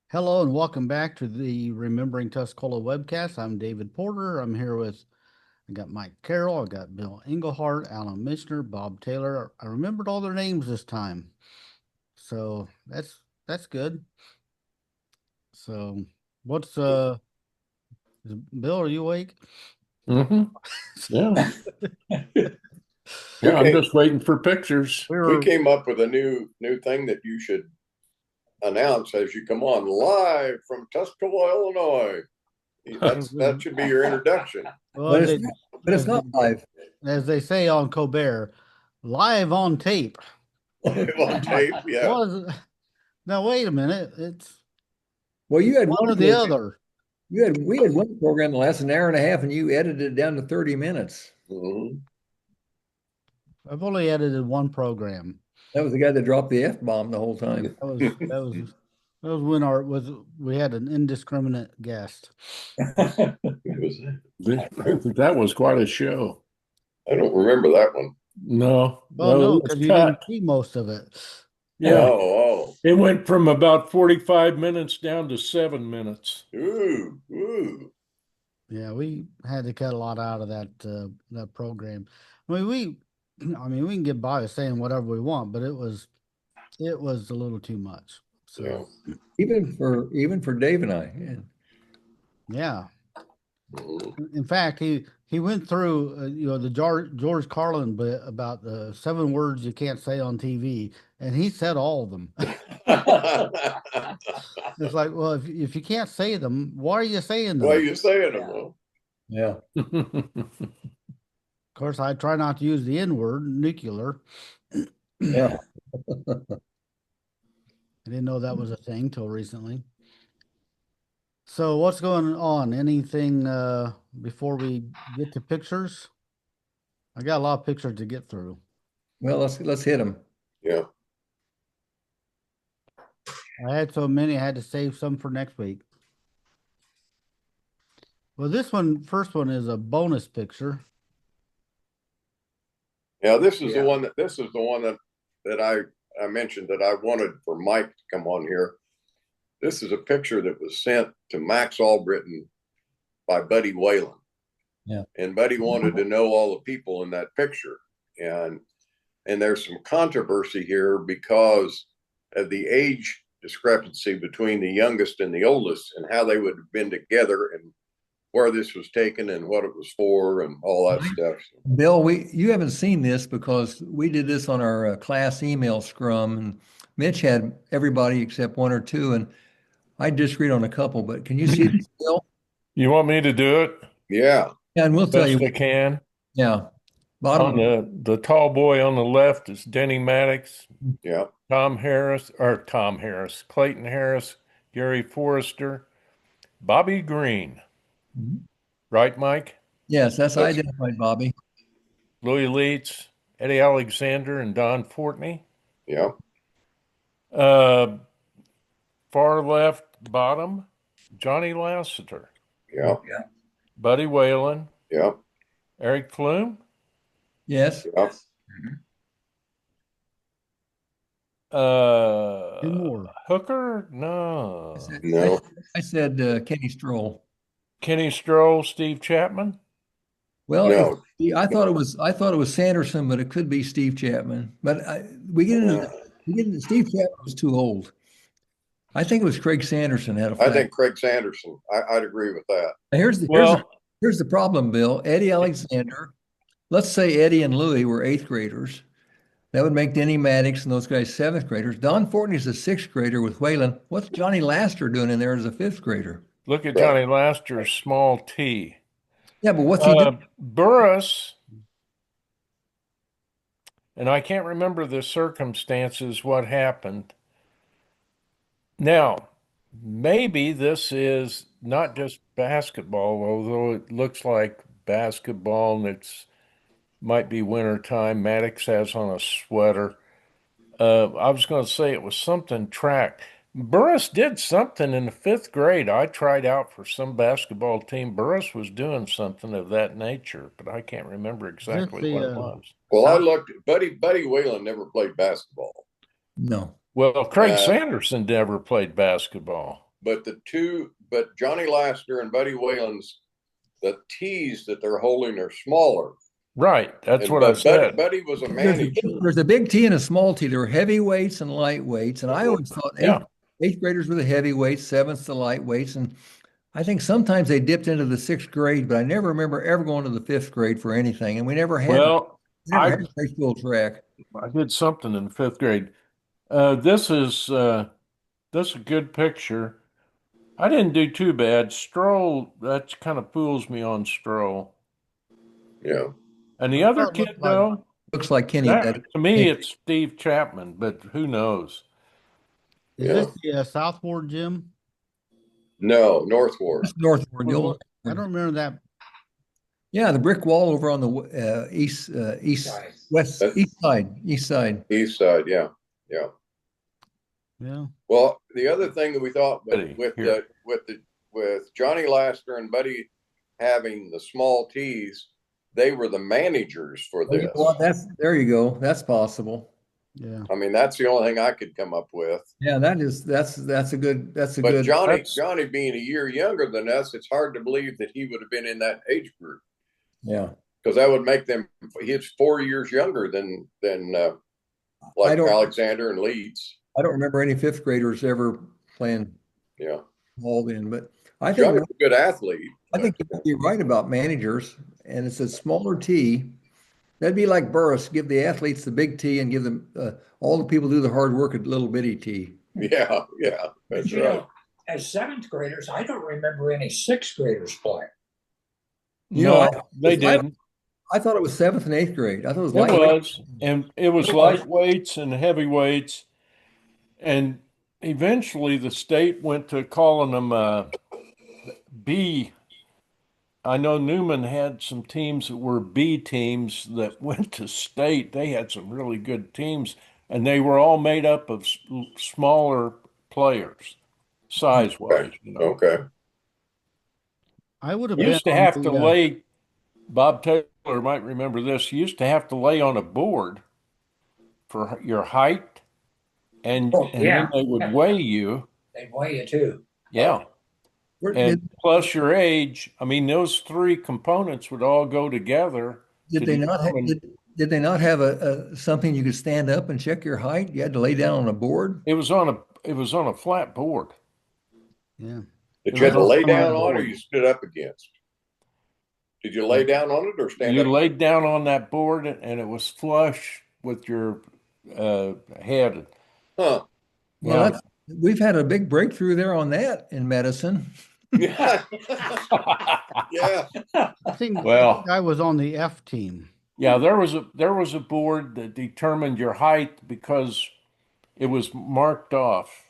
Hello and welcome back to the Remembering Tuscola webcast. I'm David Porter. I got Mike Carroll, I got Bill Englehart, Alan Michener, Bob Taylor. I remembered all their names this time. So that's good. So what's Bill, are you awake? hmm Yeah. We Yeah, I'm came just waiting for pictures. We we were came up with a new thing that you should announce as you come on live from Tuscola, Illinois. That should be your introduction. well But it's not, but it's as they not live. as they say on Colbert, live on tape. Live on tape, yeah. Was Now wait a minute. It's Well, you had one one or the program. other. We had one program that lasted an hour and a half, and you edited it down to 30 minutes. Mhm. I've only edited one program. That was the guy that dropped the F-bomb the whole time. That was when our was we had an indiscriminate guest. That was quite a show. I don't remember that one. No, Well, no, it was because you didn't cut. see most of it. Yeah, Oh, it went from about 45 minutes down to 7 minutes. ooh. Yeah, we had to cut a lot out of that program. I mean, we can get by with saying whatever we want, but it was a little too much. Yeah. So Even for Dave and I. Yeah. yeah. Mhm. In fact, he went through the George Carlin bit about the 7 words you can't say on TV, and he said all of them. It's like, well, if you can't say them, why are you saying Why are them? you saying them? Well, Yeah. Of course, I try not to use the N word, nuclear. Yeah. I didn't know that was a thing till recently. So what's going on? Anything before we get to pictures? I got a lot of pictures to get through. Well, let's hit him. yeah. I had so many, I had to save some for next week. Well, first one is a bonus picture. Yeah, this is the one that I mentioned that I wanted for Mike to come on here. This is a picture that was sent to Max Albritton by Buddy Whalen. Yeah. And Buddy wanted to know all the people in that picture. And there's some controversy here because of the age discrepancy between the youngest and the oldest and how they would have been together and where this was taken and what it was for and all that stuff. Bill, you haven't seen this because we did this on our class email scrum, and Mitch had everybody except one or two, and I disagreed on a couple. But can you see this, Bill? You want me to do it? Yeah. Yeah, and we'll tell Best you. I can. Yeah, On bottom. the tall boy on the left is Denny Maddox, Yeah. Tom Harris, Clayton Harris, Gary Forrester, Bobby Green. Mhm. Right, Mike? Yes, that's That's identified, Bobby. Louis Leitz, Eddie Alexander, and Don Fortney. yeah. Uh, Far left bottom, Johnny Lasseter, Yeah. Yeah. Buddy Whalen, Yeah. Eric Flume, Yes. Yeah. Two more. Hooker, I no, said, I, No. I said Kenny Stroll. Kenny Stroll, Steve Chapman. Well, if No. I thought it was Sanderson, but it could be Steve Chapman. But we get into Steve Chapman was too old. I think it was Craig Sanderson had a I flag. think Craig Sanderson. I'd agree with that. Now, here's the here's the Well, here's the problem, Bill. Eddie Alexander. Let's say Eddie and Louie were eighth graders. That would make Denny Maddox and those guys seventh graders. Don Fortney's a sixth grader with Whalen. What's Johnny Laster doing in there as a fifth grader? look at Right. Johnny Laster's small T. Yeah, but what's he doing? Burris, and I can't remember the circumstances, what happened. Now, maybe this is not just basketball, although it looks like basketball and it's might be winter time. Maddox has on a sweater. I was going to say it was something track. Burris did something in the fifth grade. I tried out for some basketball team. Burris was doing something of that nature, but I can't remember Is this exactly the what it was. Well, I South? looked. Buddy Whalen never played basketball. No. Well, Craig And Sanderson never played basketball. but Johnny Laster and Buddy Whalen's, the tees that they're holding are smaller. Right. That's And what I've said. Buddy was a manager. There's a big T and a small T. There were heavyweights and lightweights. And I always thought eighth graders were the heavyweights, seventh the lightweights. And I think sometimes they dipped into the sixth grade, but I never remember ever going to the fifth grade for anything. And we never had, had high school track. I did something in fifth grade. This is a good picture. I didn't do too bad. Stroll, that kind of fools me on Stroll. Yeah. And the other kid, though, looks like Kenny. To me, it's Steve Chapman, but who knows? Is this the South Ward gym? No, North Ward. North Ward. I don't remember that. Yeah, the brick wall over on the east side. East side, yeah. Well, the other thing that we thought with Johnny Laster and Buddy having the small tees, they were the managers for this. There you go. That's possible. Yeah. I mean, that's the only thing I could come up with. Yeah, that's a good. But Johnny being a year younger than us, it's hard to believe that he would have been in that age group. Yeah, because that would make them. He's 4 years younger than like Alexander and Leeds. I don't remember any fifth graders ever playing. Yeah, hauled in, but I think Johnny's a good athlete. I think you're right about managers, and it's a smaller tee. That'd be like Burris, give the athletes the big tee and give them all the people do the hard work at little bitty tee. Yeah, that's right. As seventh graders, I don't remember any sixth graders playing. They didn't. I thought it was seventh and eighth grade. I thought it was lightweights and heavyweights, and eventually the state went to calling them B. I know Newman had some teams that were B teams that went to state. They had some really good teams, and they were all made up of smaller players, size-wise. Okay. I would have used to have to lay. Bob Taylor might remember this. You used to have to lay on a board for your height, and then they would weigh you. They'd weigh you too. Yeah. And plus your age. I mean, those three components would all go together. Did they not have a something you could stand up and check your height? You had to lay down on a board. It was on a flat board. Yeah. Did you have to lay down on, or you stood up against? Did you lay down on it or stand up? You laid down on that board, and it was flush with your head. Huh. Well, we've had a big breakthrough there on that in medicine. Yeah. Yeah. I think I was on the F team. Yeah, there was a board that determined your height because it was marked off.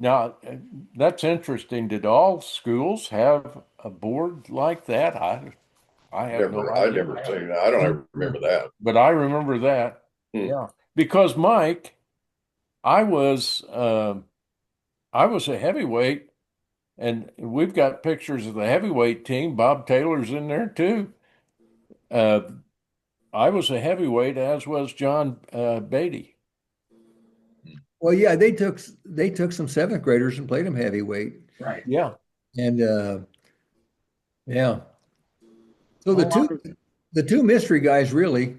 Now, that's interesting. Did all schools have a board like that? I have no idea. I've never seen that. I don't ever remember that. But I remember that. Yeah. Because Mike, I was a heavyweight, and we've got pictures of the heavyweight team. Bob Taylor's in there too. I was a heavyweight, as was John Beatty. Well, yeah, they took some seventh graders and played them heavyweight. Right. Yeah. And yeah. So the two mystery guys really,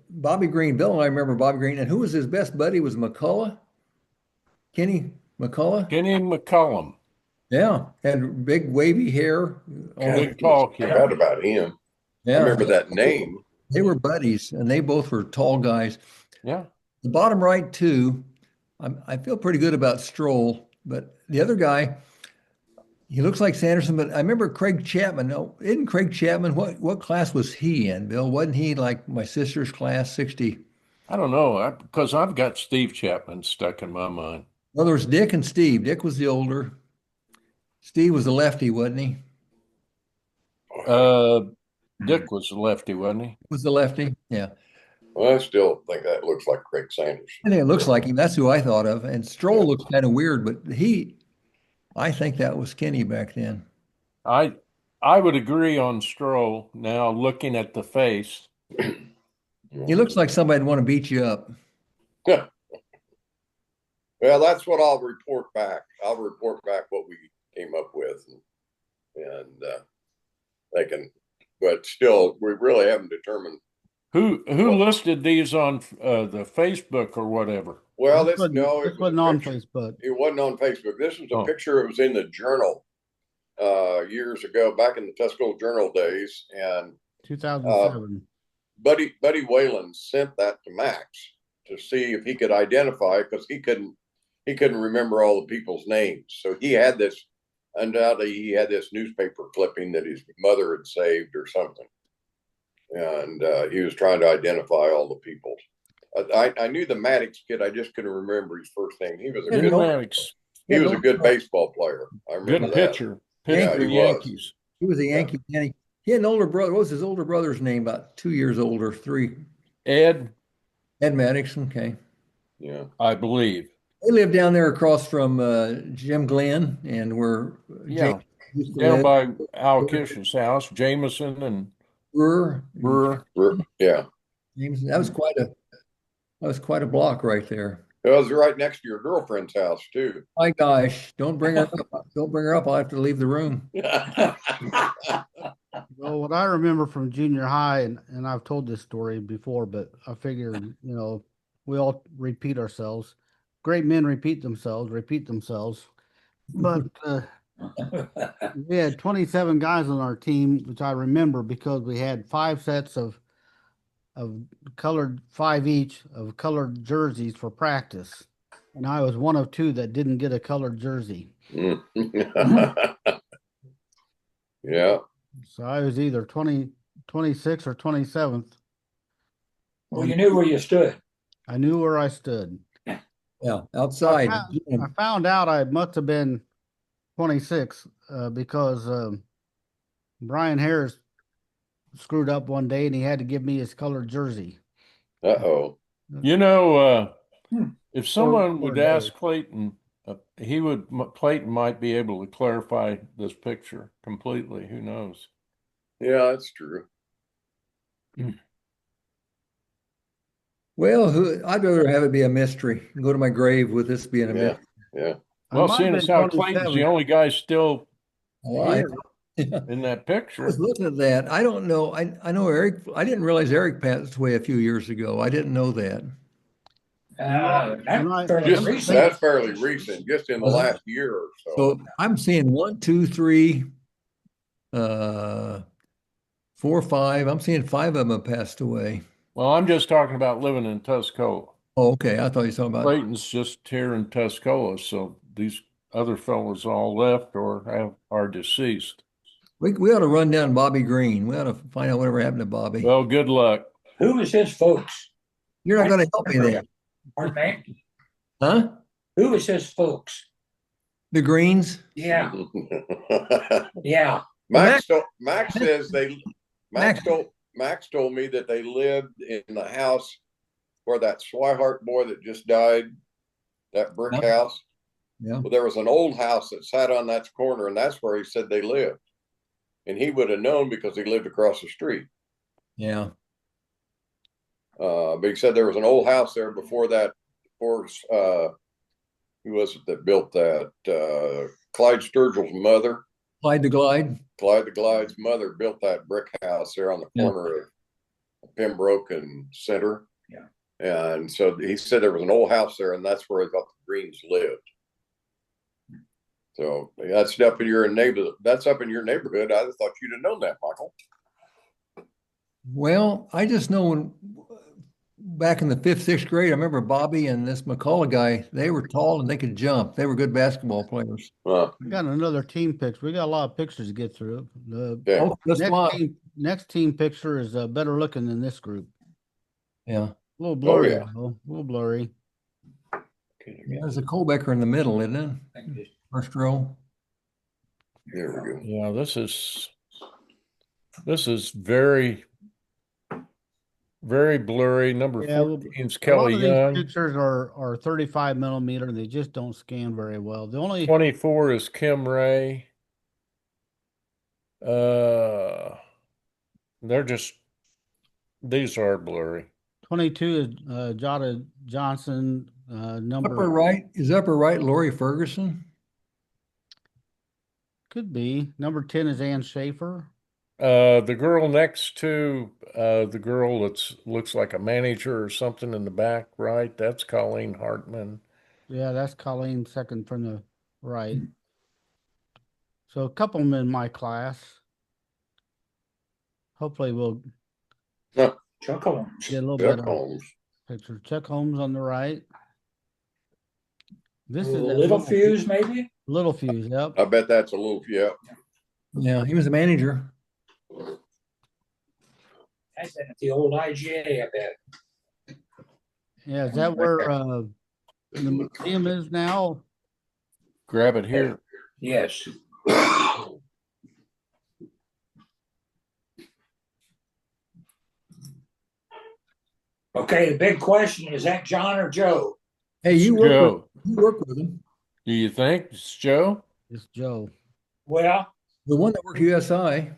Bobby Green, Bill and I remember Bobby Green, and who was his best buddy was McCullough. Kenny McCullum. Yeah, had big wavy hair. Big tall kid. I forgot about him. Yeah. I remember that name. They were buddies, and they both were tall guys. Yeah. The bottom right two, I feel pretty good about Stroll, but the other guy, he looks like Sanderson, but I remember Craig Chapman. No, isn't Craig Chapman, what class was he in, Bill? Wasn't he like my sister's class, 60? I don't know, because I've got Steve Chapman stuck in my mind. Well, there was Dick and Steve. Dick was the older. Steve was the lefty, wasn't he? Dick was the lefty, wasn't he? Was the lefty? Yeah. Well, I still think that looks like Craig Sanders. I think it looks like him. That's who I thought of. And Stroll looks kind of weird, but I think that was Kenny back then. I would agree on Stroll now, looking at the face. He looks like somebody'd want to beat you up. Yeah. Well, that's what I'll report back. I'll report back what we came up with, and they can. But still, we really haven't determined. Who listed these on the Facebook or whatever? Well, This this no, it wasn't was a on picture. Facebook. It wasn't on Facebook. This was a Oh. picture. It was in the Journal years ago, back in the Tuscola Journal days, and 2007. Buddy Whalen sent that to Max to see if he could identify, because he couldn't remember all the people's names. So he had this, undoubtedly he had this newspaper clipping that his mother had saved or something, and he was trying to identify all the people. I knew the Maddox kid. I just couldn't remember his first name. He was a Jimmy good Maddox, he was a good baseball player. I remember good that. pitcher. Yeah, Pitcher for he the was. Yankees. He was a Yankee. And he had an older brother. What was his older brother's name? About 2 years older, 3. Ed, Maddox. Okay. Yeah. I believe. They lived down there across from Jim Glenn, and where Yeah, Jake used to down live. by Al Kish's house, Jameson and Brewer. Brewer. Yeah. James, that was quite a block right there. It was right next to your girlfriend's house too. My gosh, don't bring her up. Don't bring her up. I'll have to leave the room. Well, what I remember from junior high, and I've told this story before, but I figured, we all repeat ourselves. Great men repeat themselves. But we had 27 guys on our team, which I remember because we had 5 sets of colored, 5 each of colored jerseys for practice. And I was one of 2 that didn't get a colored jersey. Yeah. So I was either 26 or 27th. Well, you knew where you stood. I knew where I stood. Yeah, outside. I found out I must have been 26 because Brian Harris screwed up one day and he had to give me his colored jersey. Uh-oh. If someone Or would day. ask Clayton, Clayton might be able to clarify this picture completely. Who knows? Yeah, that's true. Well, I'd rather have it be a mystery and go to my grave with this being a Yeah. mystery. Yeah. I Well, might seeing have as been how Clayton's 27. the only guy still Alive. here in that I picture. was looking at that. I don't know. I know Eric. I didn't realize Eric passed away a few years ago. I didn't know that. That's fairly Just recent. that's fairly recent, just in the last year or so. So I'm seeing 1, 2, 3, 4, 5. I'm seeing 5 of them have passed away. Well, I'm just talking about living in Tuscola. Oh, okay. I thought you were talking about. Clayton's just here in Tuscola, so these other fellows all left or are deceased. We ought to run down Bobby Green. We ought to find out whatever happened to Bobby. Well, good luck. Who was his folks? You're not going to help me there, Pardon me? huh? Who was his folks? The Greens. Yeah, yeah. Max says Max told me that they lived in the house where that Swihart boy that just died, that brick house. Yeah. Well, there was an old house that sat on that corner, and that's where he said they lived. And he would have known because he lived across the street. Yeah. But he said there was an old house there before that. Before who was it that built that? Clyde Sturgill's mother. Clyde the Glide. Clyde the Glide's mother built that brick house there on the corner of Pembroke and Center. Yeah. And so he said there was an old house there, and that's where he thought the Greens lived. So that's up in your neighborhood. That's up in your neighborhood. I thought you'd have known that, Michael. Well, I just know when back in the 5th, 6th grade, I remember Bobby and this McCullough guy, they were tall and they could jump. They were good basketball players. I got another team picture. We got a lot of pictures to get through. The Yeah. next team picture is better looking than this group. Yeah. A little blurry, yeah. though. A little blurry. There's a Colbecker in the middle, isn't it? First row. There we go. Yeah, this is very, very blurry. Number Yeah, 14 is A lot Kelly of these Young. pictures are 35 millimeter. They just don't scan very well. The only 24 is Kim Ray. These are blurry. 22 is Jada Johnson, Upper Number right, is upper right Lori Ferguson? could be. Number 10 is Ann Schaefer. The girl next to the girl that's looks like a manager or something in the back, right? That's Colleen Hartman. Yeah, that's Colleen, second from the right. So a couple of them in my class. Hopefully we'll Chuck Holmes. get a little Chuck better Holmes. picture. Chuck Holmes on the right. This is that Little Fuse, maybe? Little Fuse, yep. I bet that's a little, yeah. Yeah, he was a manager. That's been at the old IGA, I bet. Yeah, is that where the museum is now? Grab it here. Yes. Okay, the big question, is that John or Joe? Hey, you Joe. work with him. Do you think it's Joe? It's Joe. Well, The one that worked USI.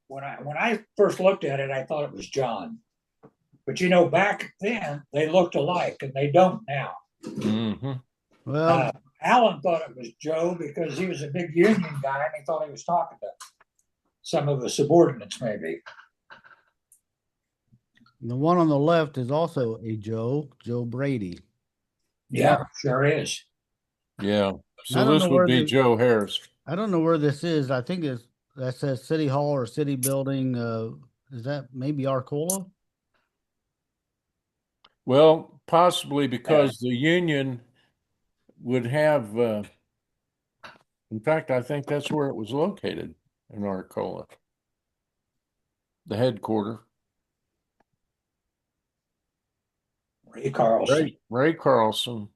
when I first looked at it, I thought it was John. But you know, back then they looked alike, and they don't now. Mm-hmm. Well, Alan thought it was Joe because he was a big union guy, and he thought he was talking to some of the subordinates, maybe. the one on the left is also a Joe Brady. Yeah, sure is. Yeah. I So don't this know would where be the- Joe Harris. I don't know where this is. I think that says City Hall or City Building. Is that maybe Arcola? Well, possibly because the union would have, in fact, I think that's where it was located in Arcola. The headquarters. Ray Carlson. Ray Carlson.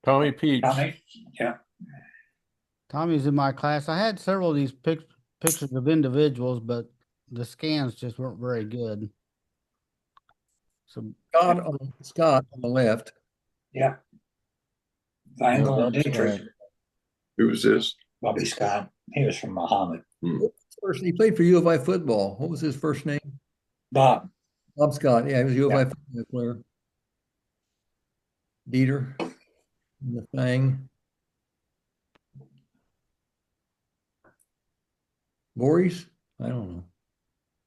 Tommy Peach. Tommy, yeah. Tommy's in my class. I had several of these pictures of individuals, but the scans just weren't very good. So Scott on the left. Yeah. Vinyl Yeah, and that's Dietrich. right. Who was this? Bobby Scott. He was from Muhammad. First, he played for U of I football. What was his first name? Bob. Bob Scott. Yeah, he was a U of Yeah. I football player. Dieter. And the Fang. Boris? I don't know.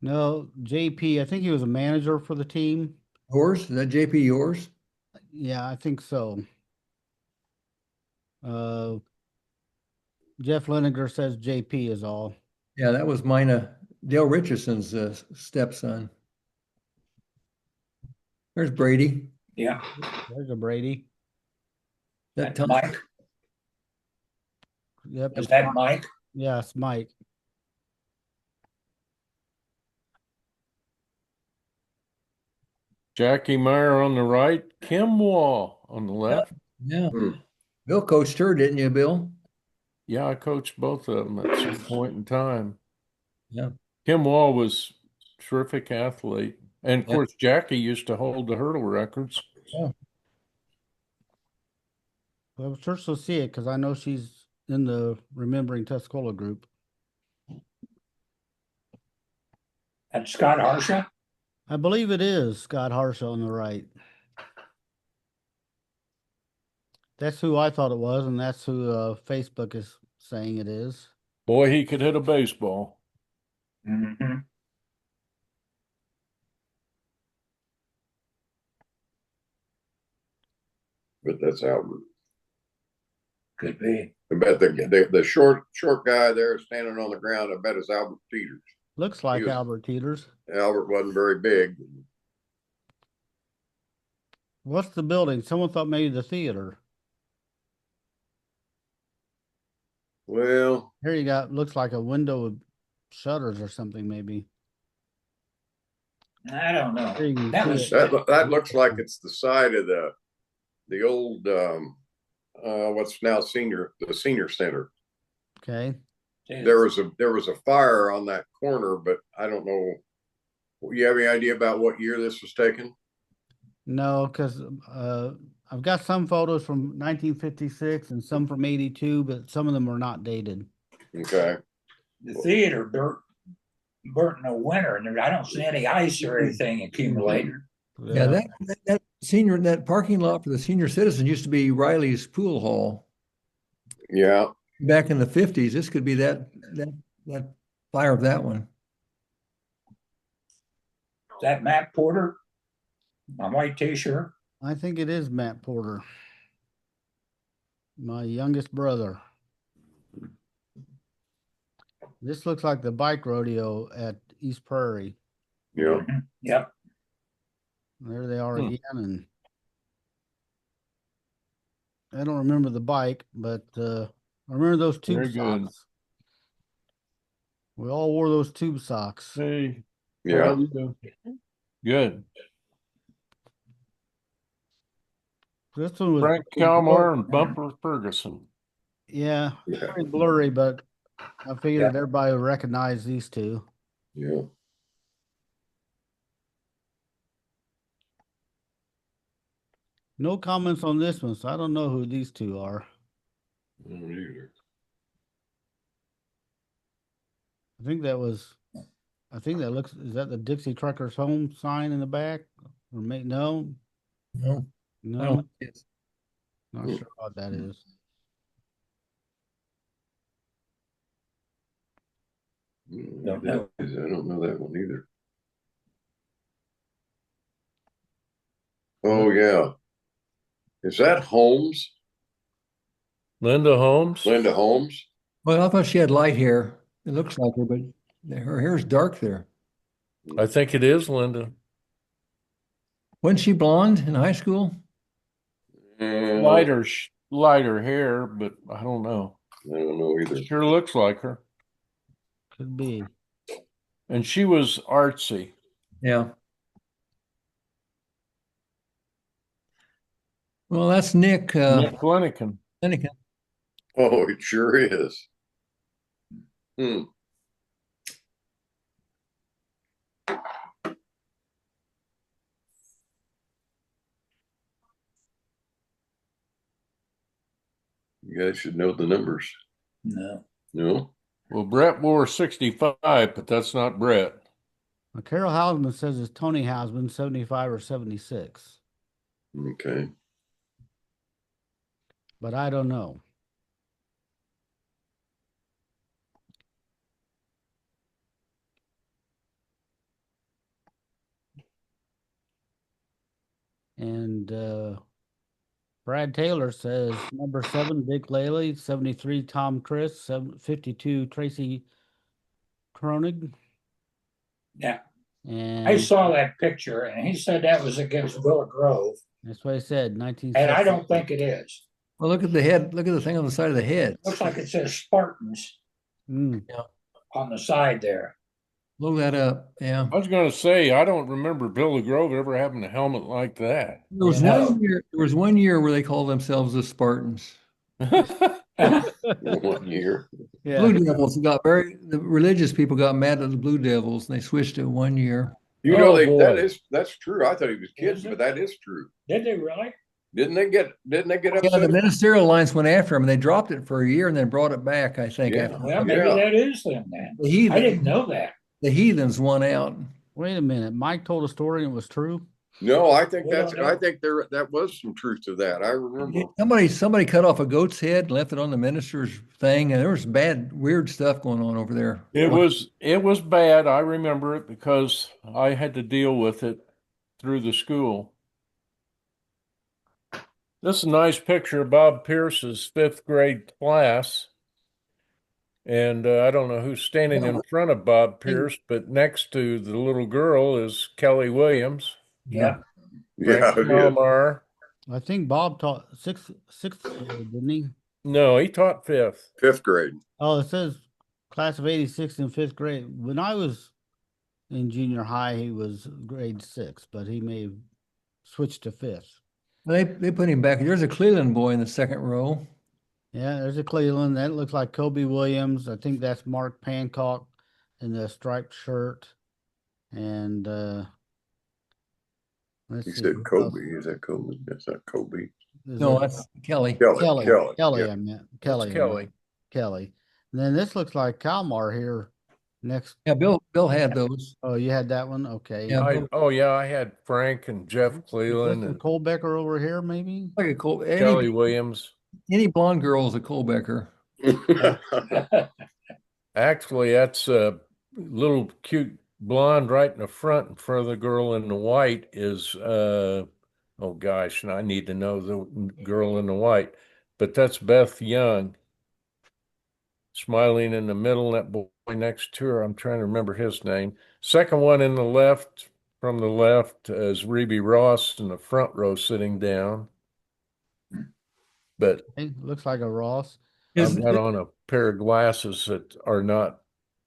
no, JP, I think he was a manager for the team. Yours? Is that JP yours? Yeah, I think so. Jeff Leniger says JP is all. Yeah, that was mine. Dale Richardson's stepson. There's Brady. Yeah. There's a Brady. That Tom. Mike. Yep. Is that Mike? Yeah, it's Mike. Jackie Meyer on the right, Kim Wall on the left. Yeah. Hmm. Bill coached her, didn't you, Bill? Yeah, I coached both of them at some point in time. Yeah. Kim Wall was a terrific athlete. And of Yeah. course, Jackie used to hold the hurdle records. Well, I'm sure she'll see it because I know she's in the Remembering Tuscola group. That's Scott Harsha? I believe it is Scott Harsha on the right. That's who I thought it was, and that's who Facebook is saying it is. Boy, he could hit a baseball. Mm-hmm. But that's Albert. Could be. I bet the short guy there standing on the ground, I bet is Albert Peters. Looks like was- Albert Teeters. Albert wasn't very big. What's the building? Someone thought maybe the theater. Well, Here you got, looks like a window with shutters or something maybe. I don't know. Here you can That see was it. that looks like it's the side of the old what's now the senior center. Okay. There was a fire on that corner, but I don't know. You have any idea about what year this was taken? No, because I've got some photos from 1956 and some from 82, but some of them are not dated. Okay. the theater burnt in the winter, and I don't see any ice or anything accumulated. Yeah, that parking lot for the senior citizen used to be Riley's pool hall Yeah. back in the 50s. This could be that fire of that one. Is that Matt Porter? My white t-shirt. I think it is Matt Porter, my youngest brother. This looks like the bike rodeo at East Prairie. Yeah. Yep. There they are again, and I don't remember the bike, but I remember those tube Very good. socks. We all wore those tube socks. Hey, Yeah. how you doing? Good. This one was Frank Kalmar and Bumper Ferguson. yeah, Yeah. pretty blurry, but I figured everybody would recognize these two. Yeah. No comments on this one, so I don't know who these two are. I don't either. I think that looks, is that the Dixie Truckers Home sign in the back? Or no? No, I No, don't think it's. not sure what that is. I don't know that one either. Oh yeah. Is that Holmes? Linda Holmes. Linda Holmes? Well, I thought she had light hair. It looks like her, but her hair is dark there. I think it is Linda. Wasn't she blonde in high school? Lighter hair, but I don't know. I don't know either. Sure looks like her. Could be. And she was artsy. Yeah. Well, that's Nick Nick Flanagan. Flanagan. Oh, it sure is. You guys should know the numbers. No. No? Well, Brett wore 65, but that's not Brett. Well, Carol Hausman says it's Tony Hausman, 75 or 76. Okay. But I don't know. And Brad Taylor says number 7, Dick Laley, 73, Tom Chris, 52, Tracy Kronig. Yeah. And I saw that picture, and he said that was against Willow Grove, that's what I said, 19. and I don't think it is. Well, look at the head. Look at the thing on the side of the head. Looks like it says Spartans on the side there. Look that up. Yeah. I was going to say, I don't remember Billy Grove ever having a helmet like that. There was one year where they called themselves the Spartans. 1 year. Yeah. Blue Devils the religious people got mad at the Blue Devils and they switched it 1 year. You know, boy. that's true. I thought he was kidding, but that is true. Did they really? Didn't they get Yeah, upset? the ministerial alliance went after them and they dropped it for a year and then brought it back, I think. Yeah. After Well, maybe that is them then. I didn't know that. The heathens won out. Wait a minute. Mike told a story and it was true. No, I think We don't know. that was some truth to that. I remember. Somebody cut off a goat's head and left it on the minister's thing, and there was bad, weird stuff going on over there. It was bad. I remember it because I had to deal with it through the school. This is a nice picture of Bob Pierce's 5th grade class. And I don't know who's standing in front of Bob Pierce, but next to the little girl is Kelly Williams. Yeah. Yeah, Frank Kalmar. I think Bob taught sixth grade, didn't he? No, he taught 5th. 5th grade. Oh, it says class of 86 in 5th grade. When I was in junior high, he was grade 6, but he may have switched to 5th. They put him back. There's a Cleveland boy in the second row. Yeah, there's a Cleveland. That looks like Kobe Williams. I think that's Mark Pancock in the striped shirt. And let's He see. said Kobe. Is that Kobe? That's not Kobe. No, that's Kelly. Kelly. Yeah. I meant Kelly. That's Kelly. Kelly. And then this looks like Kalmar here, Next. Yeah, Bill had those. Oh, you had that one? Okay. Yeah, I had Frank and Jeff Is Cleland this a and Colbecker over here, maybe? like a Kelly Williams. any blonde girl is a Kohlbecker. Actually, that's a little cute blonde right in the front. In front of the girl in the white is oh gosh, and I need to know the girl in the white, but that's Beth Young. Smiling in the middle, that boy next to her, I'm trying to remember his name. Second one in the left, from the left, is Reby Ross in the front row sitting down. But Hey, looks like a Ross. I've got on a pair of glasses that are not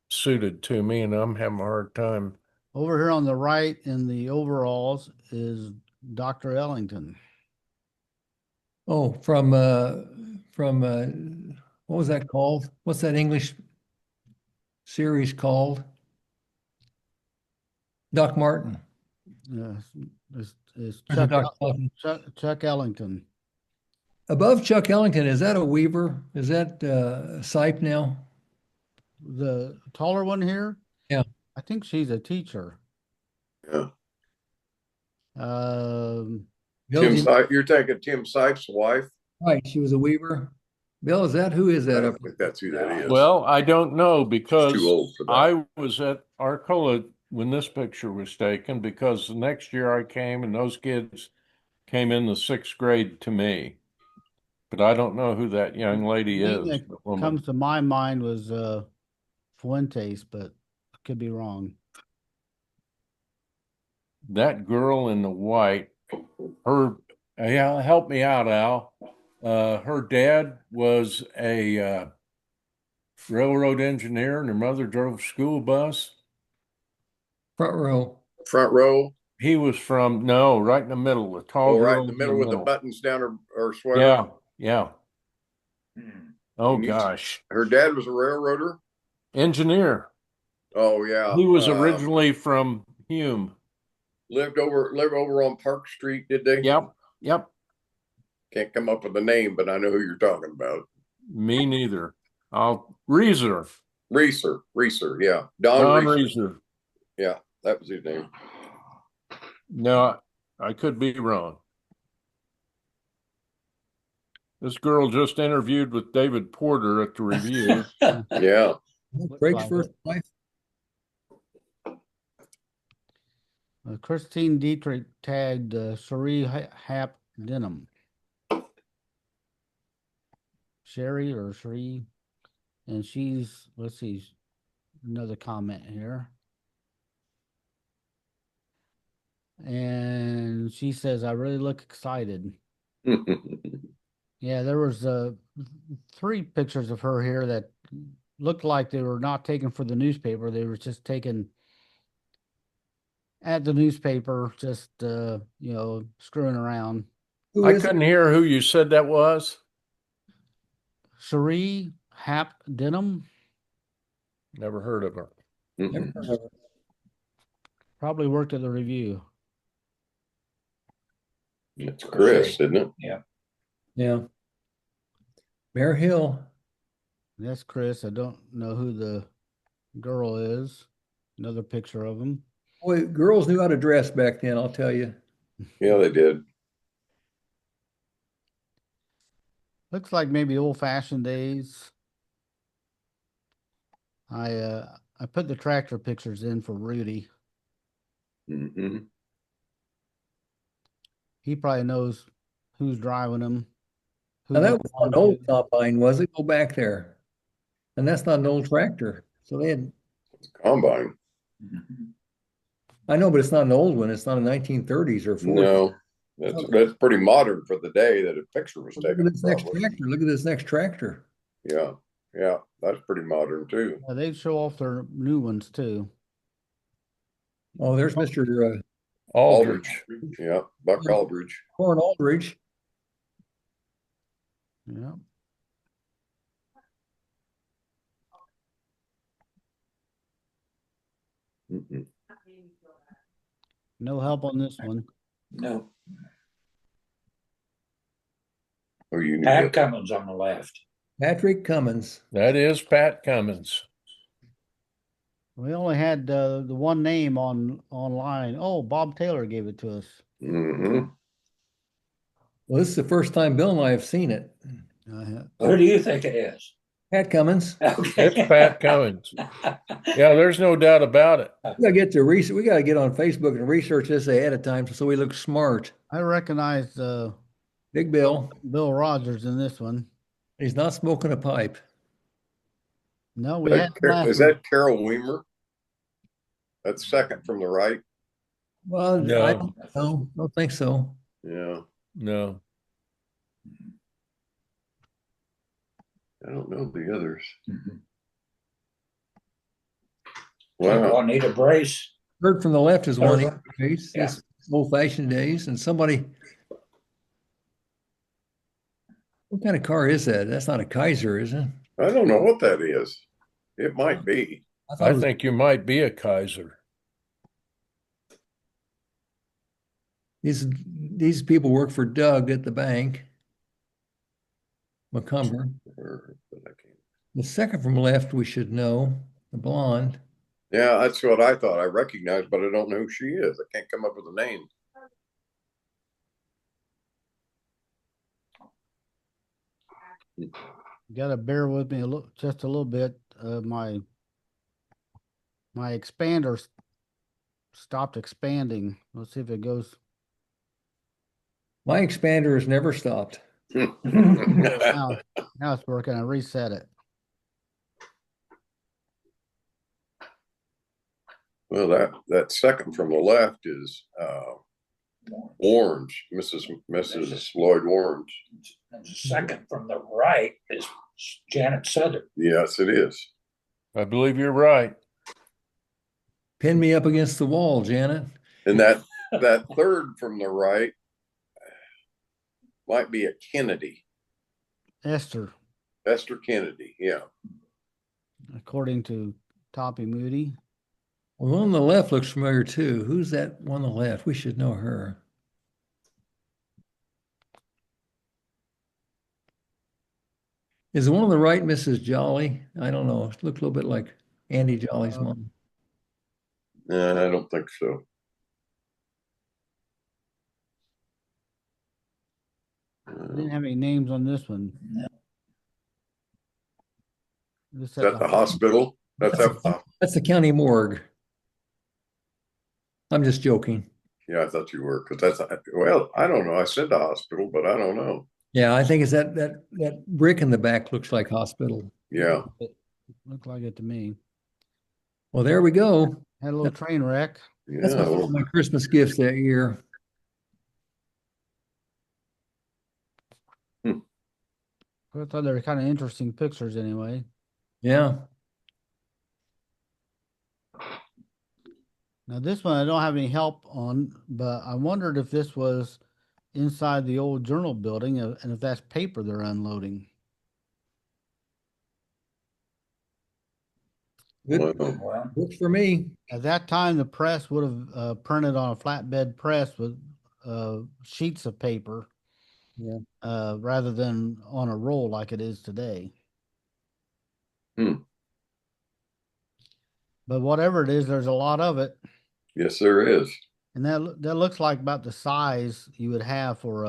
suited to me, and I'm having a hard time. Over here on the right in the overalls is Dr. Ellington. Oh, from what was that called? What's that English series called? Doc Martin. Is There's a Chuck, Doc Martin. Chuck Ellington. Above Chuck Ellington, is that a Weaver? Is that Sipe now? The taller one here? Yeah. I think she's a teacher. Yeah. Bill, Tim Sipe, you're taking Tim Sipe's wife? right, she was a Weaver. Bill, who is I that? don't think that's who that is. Well, I don't know It's because too old for that. I was at Arcola when this picture was taken because the next year I came and those kids came in the sixth grade to me. But I don't know who that young lady The name is. that the woman. comes to my mind was Fuentes, but I could be wrong. That girl in the white, help me out, Al. Her dad was a railroad engineer and her mother drove a school bus. Front row. Front row. He was from, no, right in the middle, the tall Oh, right girl in the middle with the buttons down her sweater. Yeah, yeah. Hmm. Oh And gosh. Her dad was a railroader. Engineer. Oh yeah. He was originally from Hume. Lived over on Park Street, did they? Yep, yep. Can't come up with the name, but I know who you're talking about. Me neither. Reeser. Reeser, yeah. Don Don Reeser. Reeser. Yeah, that was his name. No, I could be wrong. This girl just interviewed with David Porter at the review. Yeah. Craig's like first wife. Christine Dietrich tagged Cherie Hap Denham. Sherry or Cherie. And she's, let's see, another comment here. And she says, I really look excited. Yeah, there was 3 pictures of her here that looked like they were not taken for the newspaper. They were just taken at the newspaper, just screwing around. I couldn't hear who you said that was. Cherie Hap Denham. Never heard of her. Probably worked at the review. It's Chris, isn't it? Yeah. Bear Hill. That's Chris. I don't know who the girl is. Another picture of him. Boy, girls knew how to dress back then, I'll tell you. Yeah, they did. Looks like maybe old-fashioned days. I put the tractor pictures in for Rudy. Mm-hmm. He probably knows who's driving them. Now that was an old combine, was it? Go back there. And that's not an old tractor. So they had, Combine. I know, but it's not an old one. It's not a 1930s or 40s. No, that's pretty modern for the day that a picture was Look at taken. this next probably. tractor. Look at this next tractor. Yeah, that's pretty modern too. Yeah, they show off their new ones too. Oh, there's Mr. Aldrich. Yeah, Buck Aldridge. Corn Aldridge. Yeah. Mm-mm. No help on this one. No. Oh, you knew Pat that. Cummins on the left. Patrick Cummins. That is Pat Cummins. We only had the one name online. Oh, Bob Taylor gave it to us. Hmm. Well, this is the first time Bill and I have seen it. Who do you think it is? Pat Cummins. Okay. It's Pat Cummins. Yeah, there's no doubt about it. We gotta get to research. We gotta get on Facebook and research this ahead of time so we look smart. I recognize Big Bill. Bill Rogers in this one. He's not smoking a pipe. No, we had last Is one. that Carol Weimer? That's second from the right. Well, No. I don't think so. Yeah, No. I don't know the others. Well, Wow. need a brace. Third from the left is one Third. case. Yeah. It's old-fashioned days, and somebody. What kind of car is that? That's not a Kaiser, is it? I don't know what that is. It might be. thought I it was- think you might be a Kaiser. these people work for Doug at the bank. McCumber. But I can't. The second from left, we should know, the blonde. Yeah, that's what I thought. I recognize, but I don't know who she is. I can't come up with a name. You gotta bear with me just a little bit. My expander stopped expanding. Let's see if it goes. My expander has never stopped. Now it's working. I reset it. Well, that second from the left is Orange, Mrs. Lloyd Orange. And the second from the right is Janet Southern. Yes, it is. I believe you're right. Pin me up against the wall, Janet. And that third from the right might be a Kennedy, Esther, Esther Kennedy. Yeah. according to Toppy Moody. Well, the one on the left looks familiar too. Who's that one on the left? We should know her. Is the one on the right Mrs. Jolly? I don't know. It looked a little bit like Andy Jolly's mom. I don't think so. Didn't have any names on this one. This Is that the hospital? That's the county morgue. I'm just joking. Yeah, I thought you were, because well, I don't know. I said the hospital, but I don't know. Yeah, I think it's that brick in the back looks like hospital. Yeah. It looked like it to me. Well, there we go. Had a little train wreck. That's Yeah. one of my Christmas gifts that year. I thought they were kind of interesting pictures anyway. Yeah. Now this one I don't have any help on, but I wondered if this was inside the old journal building and if that's paper they're unloading. Good. Well, Well, Works for me. At that time, the press would have printed on a flatbed press with sheets of paper, Yeah. rather than on a roll like it is today. Hmm. But whatever it is, there's a lot of it, yes, there is. and that looks like about the size you would have for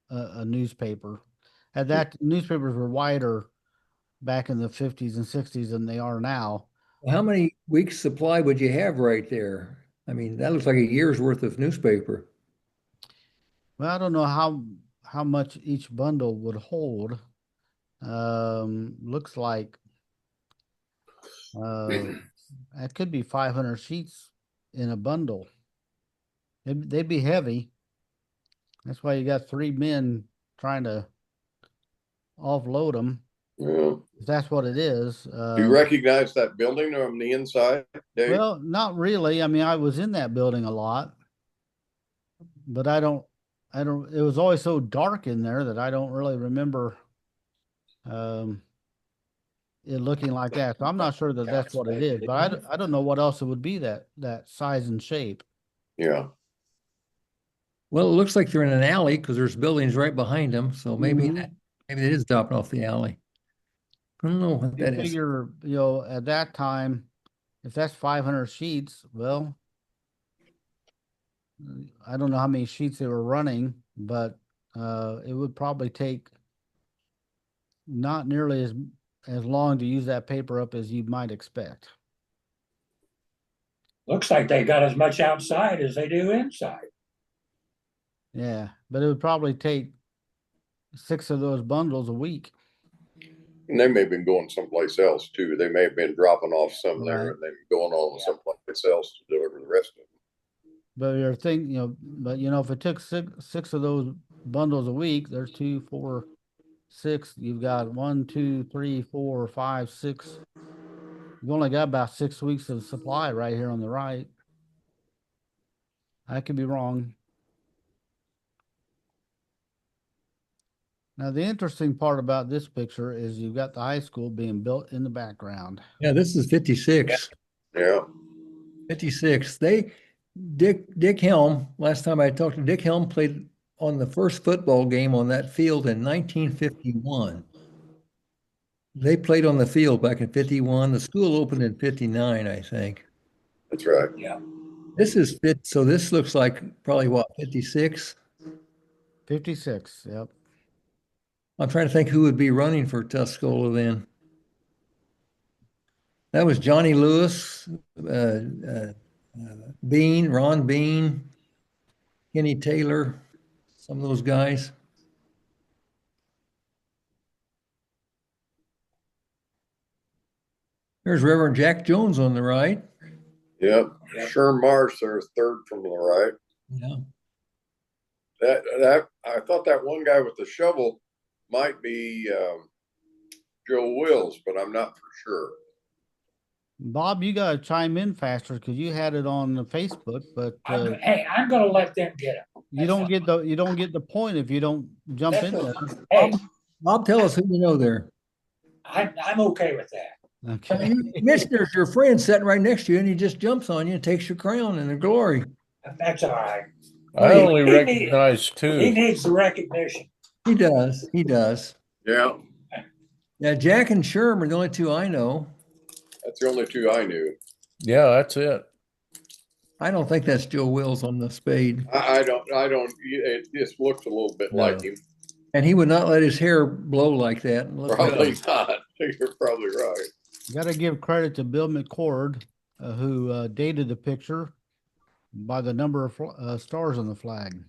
a newspaper. At that, newspapers were wider back in the 50s and 60s than they are now. How many weeks supply would you have right there? I mean, that looks like a year's worth of newspaper. Well, I don't know how much each bundle would hold. Looks like that could be 500 sheets in a bundle. They'd be heavy. That's why you got 3 men trying to offload them. Yeah. If that's what it is. Do you recognize that building on the inside, Dave? Well, not really. I mean, I was in that building a lot, but I don't, it was always so dark in there that I don't really remember it looking like that. So I'm not sure that that's what it is, but I don't know what else it would be that size and shape. Yeah. Well, it looks like they're in an alley because there's buildings right behind them. So maybe Mhm. maybe it is dropping off the alley. I don't know what You that is. figure, at that time, if that's 500 sheets, well, I don't know how many sheets they were running, but it would probably take not nearly as long to use that paper up as you might expect. Looks like they got as much outside as they do inside. Yeah, but it would probably take 6 of those bundles a week. And they may have been going someplace else too. They may have been dropping off some there Right. and then going on someplace else to deliver the rest of them. But you're thinking, if it took six of those bundles a week, there's 2, 4, 6. You've got 1, 2, 3, 4, 5, 6. You've only got about 6 weeks of supply right here on the right. I could be wrong. Now, the interesting part about this picture is you've got the high school being built in the background. Yeah, this is 56. Yeah. 56. Dick Helm, last time I talked to Dick Helm, played on the first football game on that field in 1951. They played on the field back in 51. The school opened in 59, I think. That's right. Yeah. This is fit. So this looks like probably what, 56? 56, yep. I'm trying to think who would be running for Tuscola then. That was Johnny Lewis, Bean, Ron Bean, Kenny Taylor, some of those guys. There's Reverend Jack Jones on the right. Yep. Yep. Sherm Marsh there, third from the right. Yeah. That I thought that one guy with the shovel might be Joe Wills, but I'm not for sure. Bob, you got to chime in faster because you had it on the Facebook, but Hey, I'm going to let them get it. you don't get the point if you don't jump in there. Hey, Bob, tell us who you know there. I'm okay with that. Okay. Michener's your friend sitting right next to you, and he just jumps on you and takes your crown and the glory. That's all right. I Hey, only recognize He 2. needs the recognition. He does. He does. Yeah. Yeah, Jack and Sherm are the only 2 I know. That's the only 2 I knew. Yeah, that's it. I don't think that's Joe Wills on the spade. I don't, it just looks a little bit No. like him. And he would not let his hair blow like that. And look Probably like not. You're probably right. Got to give credit to Bill McCord, who dated the picture by the number of stars on the flag.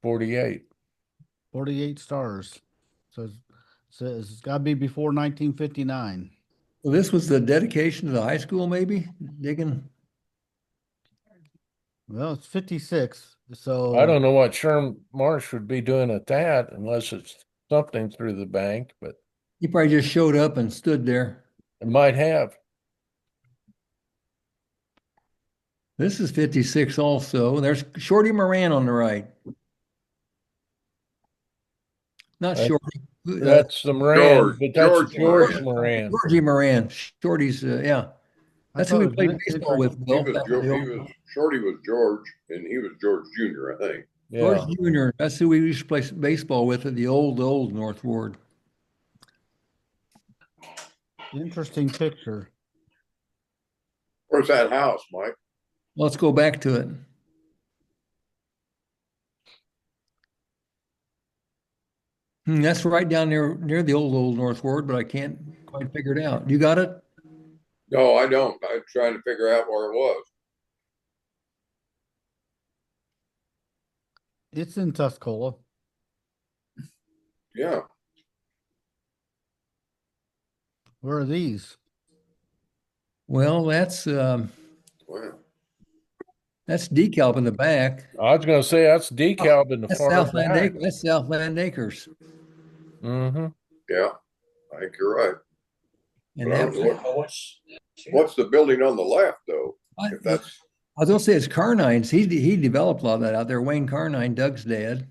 48. 48 stars. So it's got to be before 1959. well, this was the dedication to the high school, maybe? Digging. Well, it's 56. So I don't know what Sherm Marsh would be doing at that unless it's something through the bank, but He probably just showed up and stood there. it might have. This is 56 also. There's Shorty Moran on the right. Not That's- Shorty. That's the Moran, but that's George George Moran. Moran. Georgie Moran. Shorty's, yeah. I That's who thought we it was played interesting. baseball with, He Bill. was Shorty was George, and he was George Jr., I think. Yeah. George Jr. That's who we used to play baseball with at the old North Ward. Interesting picture. Where's that house, Mike? Let's go back to it. That's right down there near the old North Ward, but I can't quite figure it out. You got it? No, I don't. I'm trying to figure out where it was. It's in Tuscola. Yeah. Where are these? Well, that's Wow. DeKalb in the back. I was going to say that's DeKalb in the That's far Southland back. Acres. That's Southland Acres. Mm-hmm. Yeah. I think you're right. And But I that don't know Oh, what's the building on the left, though? I If that's was gonna say it's Carnine's. He developed a lot of that out there. Wayne Carnine, Doug's dad.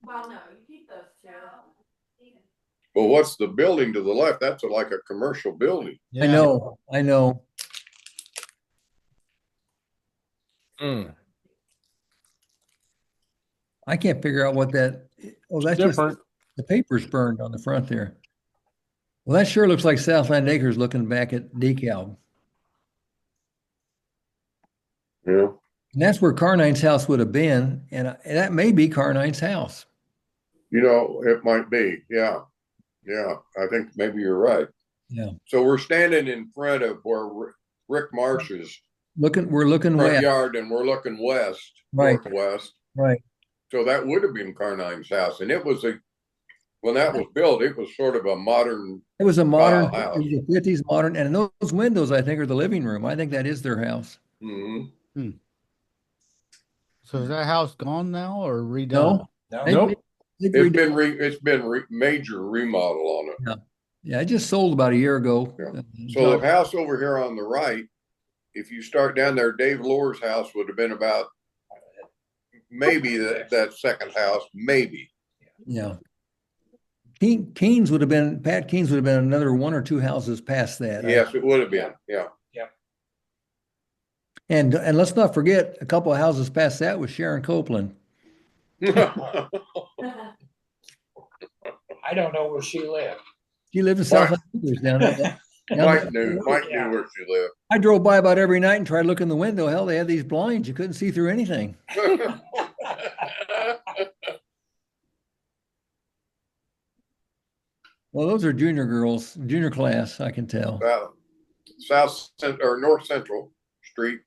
Well, no, you keep those two. well, what's the building to the left? That's like a commercial building. I know. Mm. I can't figure out what that. Oh, that's just Different. the paper's burned on the front there. Well, that sure looks like Southland Acres looking back at DeKalb. Yeah. And that's where Carnine's house would have been, and that may be Carnine's house. You know, it might be. Yeah. Yeah. I think maybe you're right. Yeah. So we're standing in front of where Rick Marsh's We're looking front west. yard, and we're looking west, Right. northwest. Right. So that would have been Carnine's house. And it was when that was built, it was sort of a modern It was a modern, style house. it was a 50s modern, and those windows, I think, are the living room. I think that is their house. Mm-hmm. So is that house gone now or redone? No, No. They- Nope. they've It's been major remodel on it. Yeah, it just sold about a year ago. Yeah. So the house over here on the right, if you start down there, Dave Lohr's house would have been about maybe that second house, maybe. Yeah. Pat Keen's would have been another one or two houses past that. Yes, it would have been. Yeah. And let's not forget, a couple of houses past that was Sharon Copeland. I don't know where she lived. She lived in Southland Acres down there. Mike knew where she lived. I drove by about every night and tried to look in the window. Hell, they had these blinds. You couldn't see through anything. Well, those are junior girls, junior class, I can tell. North Central Street,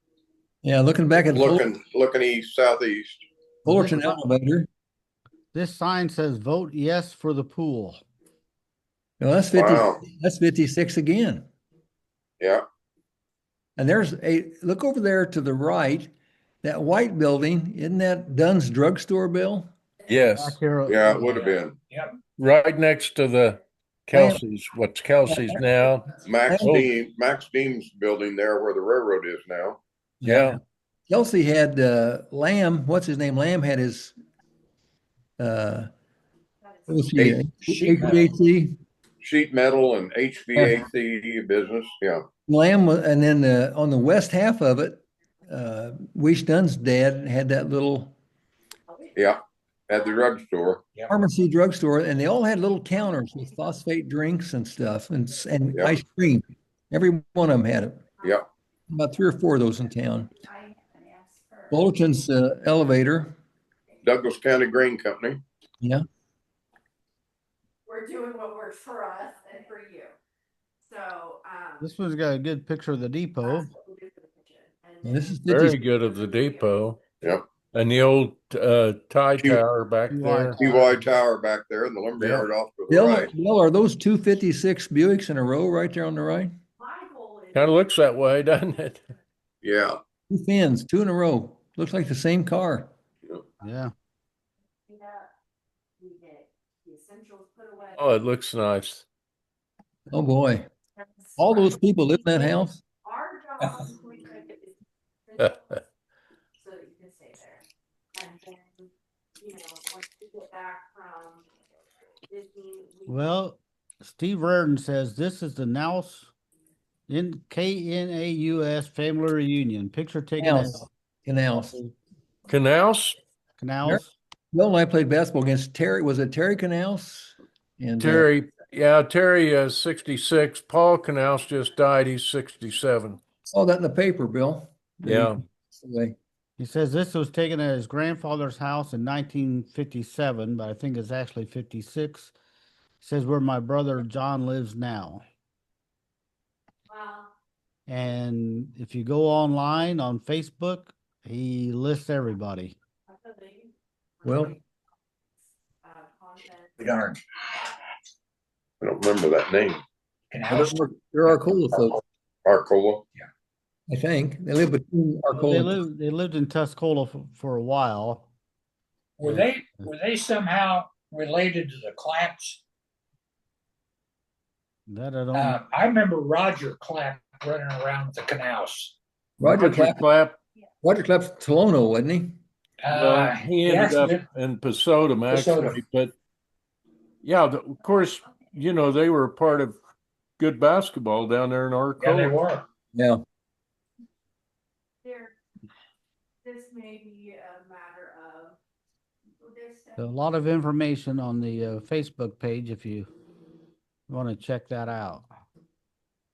Yeah, looking back at looking east, southeast. Fullerton Elevator. This sign says vote yes for the pool. No, that's 50. Wow. That's 56 again. Yeah. And look over there to the right, that white building, isn't that Dunn's drugstore, Bill? Yes. Back here, Yeah, it would have been. Yep. Right next to the Kelsey's, what's Kelsey's now. Max Oh. Dean's building there where the railroad is now. Yeah. Kelsey had Lamb, what's his name? Lamb had his what was he? HVAC. Sheet metal and HVAC business. Yeah. Lamb, and then on the west half of it, Weish Dunn's dad had that little Yeah. At the drugstore. pharmacy drugstore, and they all had little counters with phosphate drinks and stuff, and Yep. ice cream. Every one of them had it. Yeah. About 3 or 4 of those in town. Fullerton's elevator. Douglas County Grain Company. Yeah. We're doing what works for us and for you. So, this one's got a good picture of the depot. that's what we do for the kitchen. And And this is Very 50. good of the depot. Yep. And the old tie Q- tower back TY there. TY Tower back there and the lumberyard off to the Bill, right. Bill, are those 256 Buicks in a row right there on the right? my goal is. Kind of looks that way, doesn't it? Yeah. 2 fins, 2 in a row. Looks like the same car. Yeah. We get the essentials put away. Oh, it looks nice. Oh boy. All those people live in that house? Our job is to make it so that you can stay there. And then, once we get back from Disney. Well, Steve Reardon says this is the Naus KNAUS family reunion. Picture taken at Canals. Canals? Canals. Bill and I played basketball against Terry. Was it Terry Canals? And Terry, Terry is 66. Paul Canals just died. He's 67. saw that in the paper, Bill. Yeah. He says this was taken at his grandfather's house in 1957, but I think it's actually 56. He says where my brother John lives now. Wow. And if you go online on Facebook, he lists everybody. Well, Darn. I don't remember that name. Canals. there are Arcola folks, Arcola. I think. They live between Arcola. They lived in Tuscola for a while. Were they somehow related to the Clamps? That I don't. I remember Roger Clamp running around with the canals. Roger Clapp. Clapp. Roger Clapp's Tolono, wasn't he? Well, he ended up in Pasodum, actually. But yeah, of course, they were part of good basketball down there in Arcola. Yeah, they were. Yeah. This may be a matter of. A lot of information on the Facebook page if you Want to check that out.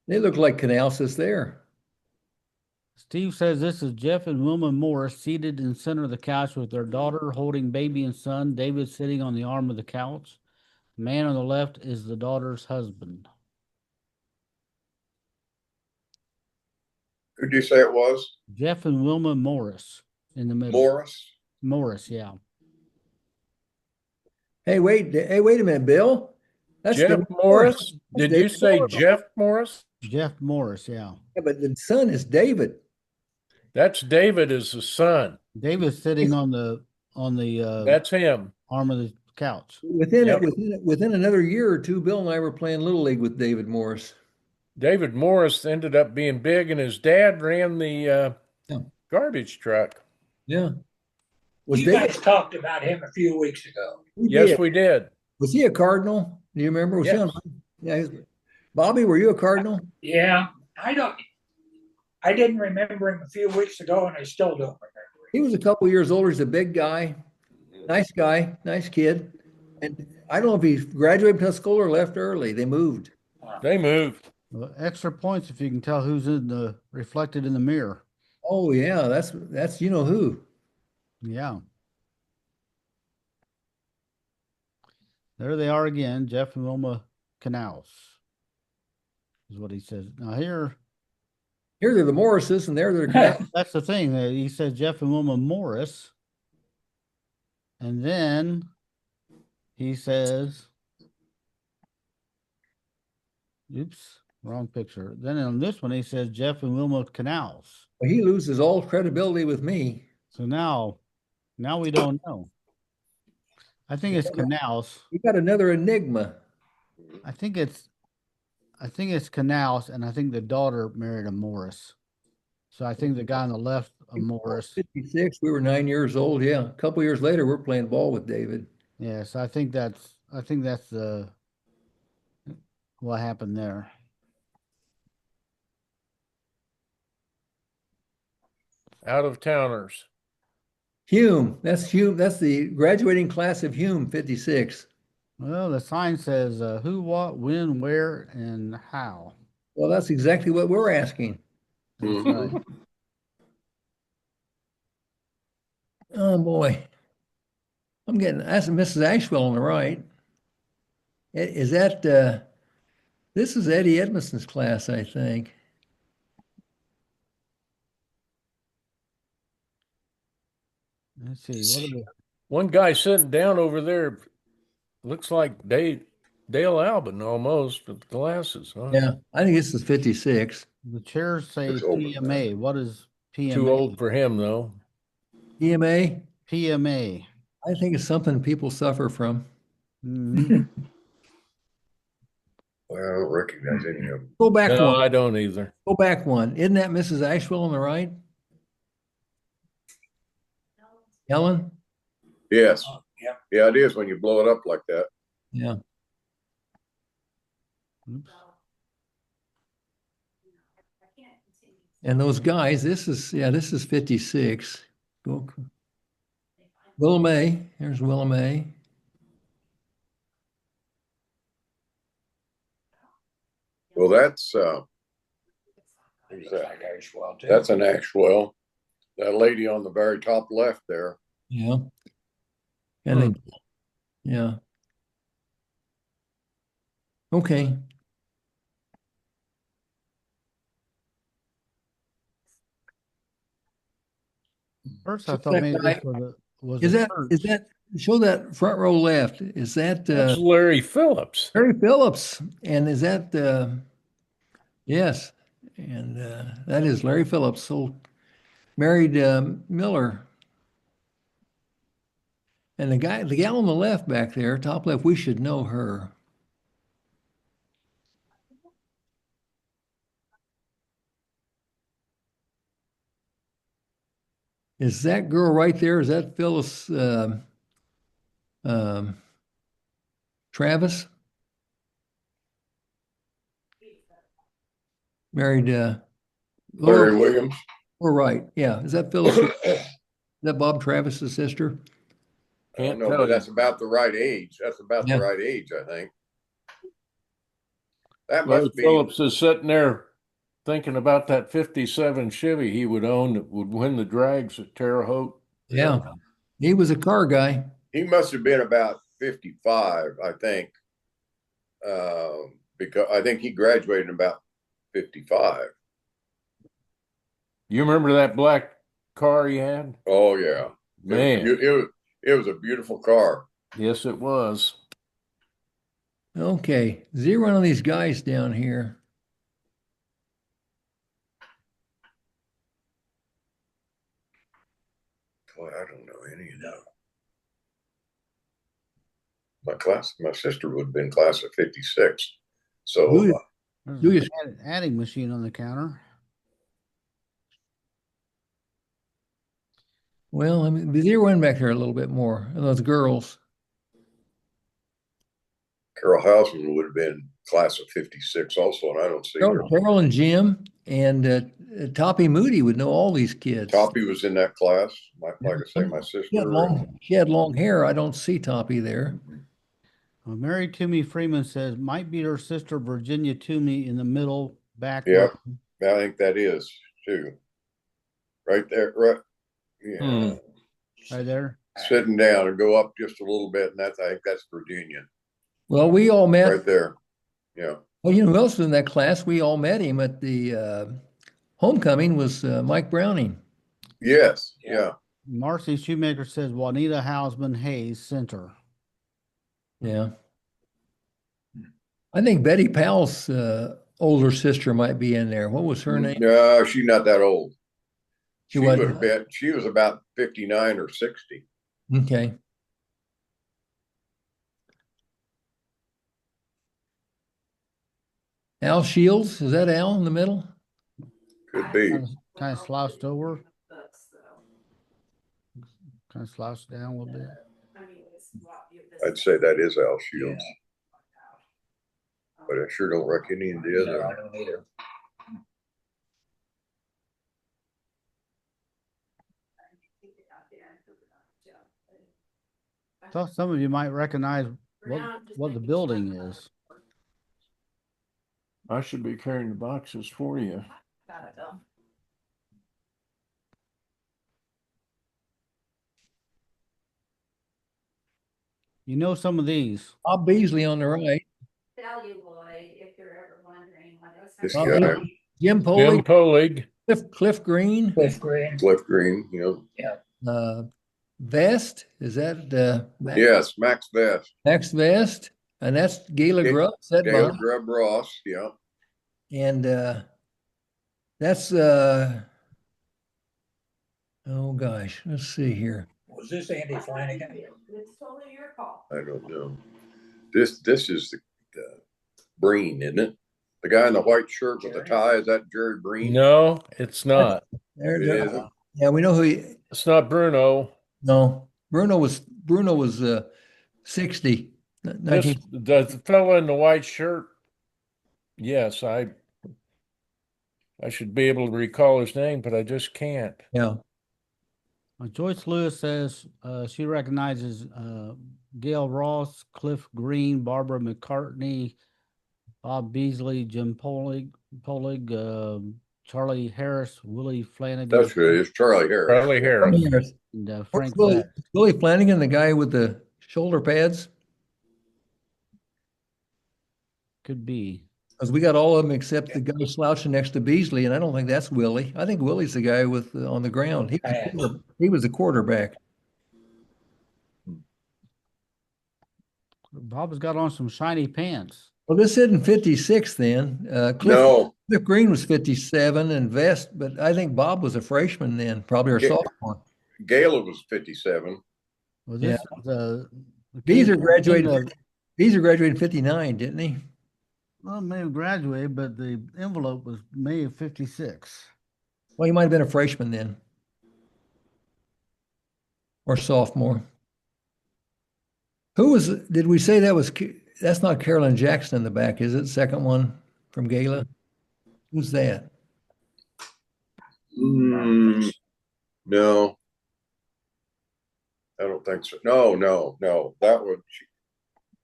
They look like Canalsis there. Steve says this is Jeff and Wilma Morris seated in the center of the couch with their daughter holding baby and son. David sitting on the arm of the couch. The man on the left is the daughter's husband. Who'd you say it was? Jeff and Wilma Morris in the middle. Morris, yeah. Hey, wait a minute, Bill. That's Jeff David Morris? That's Did you David say Morris. Jeff Morris? Jeff Morris, yeah. Yeah, but the son is David. That's David is the son. David's sitting on the That's him. arm of the couch. Within another year or two, Bill and I were playing Little League with David Morris. David Morris ended up being big, and his dad ran the garbage truck. Yeah. You guys talked about him a few weeks ago. Yes, we did. Was he a Cardinal? Do you remember? Was he Yes. Yeah. Bobby, were you a Cardinal? Yeah, I didn't remember him a few weeks ago, and I still don't remember him. He was a couple years older. He's a big guy, nice kid. And I don't know if he graduated from Tuscola or left early. They moved. They moved. Well, extra points if you can tell who's reflected in the mirror. Oh yeah, that's you know who. Yeah. There they are again, Jeff and Wilma Canals, is what he says. Now here they're the Morrises, and there they're that's the thing. He said Jeff and Wilma Morris. And then he says, oops, wrong picture. Then on this one, he says Jeff and Wilma Canals. he loses all credibility with me. So now we don't know. I think it's Canals. We got another enigma. I think it's Canals, and I think the daughter married a Morris. So I think the guy on the left, a Morris. 56. We were 9 years old. Yeah, a couple years later, we're playing ball with David. Yeah, so I think that's what happened there. Out of towners. Hume. That's Hume. That's the graduating class of Hume, 56. Well, the sign says who, what, when, where, and how. Well, that's exactly what we're asking. That's Mhm. right. Oh boy. That's Mrs. Ashwell on the right. Is that this is Eddie Edmondson's class, I think. Let's see. What are the One guy sitting down over there looks like Dale Albin almost with glasses. Huh? Yeah, I think this is 56. The chairs say It's over PMA. What is PMA? Too old for him, though. EMA, PMA. I think it's something people suffer from. Mhm. Well, I don't recognize any of them. Go back No, one. I don't either. Go back one. Isn't that Mrs. Ashwell on the right? Helen? Yes. Yeah. Yeah, it is when you blow it up like that. Yeah. Oops. And those guys, this is 56. Go. Willa May. Here's Willa May. Well, that's Looks like Ashwell, too. that's an Ashwell. That lady on the very top left there. Yeah. And then, yeah. Okay. First, I So thought that maybe guy- this was Is a that church. show that front row left? Is that That's Larry Phillips. Harry Phillips? And is that yes. And that is Larry Phillips. So married Miller. And the gal on the left back there, top left, we should know her. Is that girl right there? Is that Phyllis Travis? Married Larry Williams. We're right. Yeah. Is that Phyllis? Is that Bob Travis's sister? I don't Can't know, tell but you. that's about the right age. That's about Yeah. the right age, I think. That Well, must be, Phillips is sitting there thinking about that 57 Chevy he would own that would win the drags at Terre Haute. Yeah, he was a car guy. he must have been about 55, I think. Because I think he graduated in about 55. You remember that black car he had? Oh yeah. Man, It was a beautiful car. yes, it was. Okay, zero on these guys down here. Boy, I don't know any of them. My sister would have been class of 56. So Who- There's Do an you- adding machine on the counter. Well, I mean, zero in back there a little bit more. And those girls. Carol Houseman would have been class of 56 also, and I don't see her. Carol and Jim and Toppy Moody would know all these kids. Toppy was in that class. Like I say, my sister. She had long hair. I don't see Toppy there. Well, Mary Toomey Freeman says might be her sister Virginia Toomey in the middle back. Yeah, I think that is too. Right there, right. Yeah. Right there. Sitting down and go up just a little bit, and I think that's Virginia. Well, we all met. Right there. Yeah. Well, you know who else was in that class? We all met him at the homecoming was Mike Browning. Yes. Yeah. Marcy Shoemaker says Juanita Hausman Hayes Center. Yeah. I think Betty Powell's older sister might be in there. What was her name? No, she's not that old. She would wasn't. have been. She was about 59 or 60. Okay. Al Shields, is that Al in the middle? Could be. Kind of slouched over. Kind of slouched down a little bit. I'd say that is Al Shields. But I sure don't reckon any of the other. I don't either. Thought some of you might recognize what the building is. I should be carrying the boxes for you. Got it, Bill. You know some of these. Bob Beasley on the right. Celluloid, if you're ever wondering what it's. This Bob guy. Beasley, Jim Jim Polig, Polig. Cliff Green, Cliff Green. Cliff Green, you know. Vest. Is that Yes, Max Vest. Max Vest? And that's Gayla Ga- Grubb. That Dale Bob. Grubb Ross, yeah. And that's oh gosh, let's see here. Was this Andy Flanagan? It's totally your call. I don't know. This is the Breen, isn't it? The guy in the white shirt with the tie, is that Jerry Breen? No, it's not. There, It there- isn't? Yeah, we know who he. It's not Bruno. No, Bruno was 60. This, 19, the fellow in the white shirt. Yes, I should be able to recall his name, but I just can't. yeah. Joyce Lewis says she recognizes Gail Ross, Cliff Green, Barbara McCartney, Bob Beasley, Jim Polig, Charlie Harris, Willie Flanagan. That's right. It's Charlie Harris. Charlie Harris. And Frank Willie, Beck. Willie Flanagan, the guy with the shoulder pads, Could be. because we got all of them except the guy slouching next to Beasley, and I don't think that's Willie. I think Willie's the guy with on the ground. He was the quarterback. Bob's got on some shiny pants. Well, this isn't 56 then. No, Cliff Green was 57 and Vest, but I think Bob was a freshman then, probably our Yeah. sophomore. Gala was 57. Well, this Beezer kid- graduated. Beezer graduated in 59, didn't he? Well, may have graduated, but the envelope was May of 56. Well, he might have been a freshman then. Or sophomore. Did we say that's not Carolyn Jackson in the back, is it? Second one from Gala? Who's that? No. I don't think so. No. That would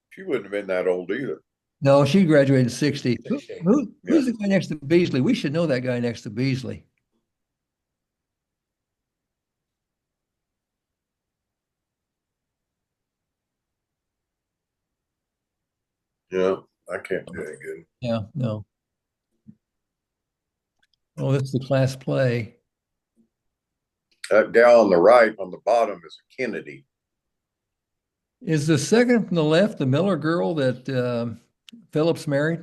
she wouldn't have been that old either. No, she graduated in 60. 60. Who's the guy next to Beasley? We should know that guy next to Beasley. Yeah, I can't do any good. Yeah, no. Oh, that's the class play. That gal on the right, on the bottom, is a Kennedy. Is the second from the left the Miller girl that Phillips married?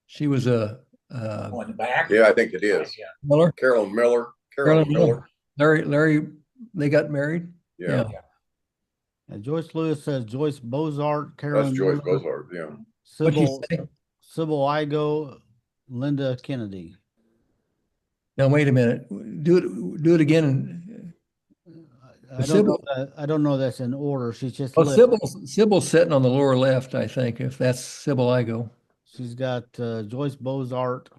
She was a On the back? Yeah, I think it is. Yeah. Miller. Carolyn Miller. Carolyn Carolyn Miller. Larry, they got married. Yeah, And Joyce Lewis says Joyce Bozart, that's Carolyn Joyce Miller, Bozart. Yeah. What'd you Sybil, say? Sybil Igo, Linda Kennedy. Now wait a minute. Do it again. I don't know that's in order. She's just Oh, listed. Sybil's sitting on the lower left, I think, if that's Sybil Igo. She's got Joyce Bozart,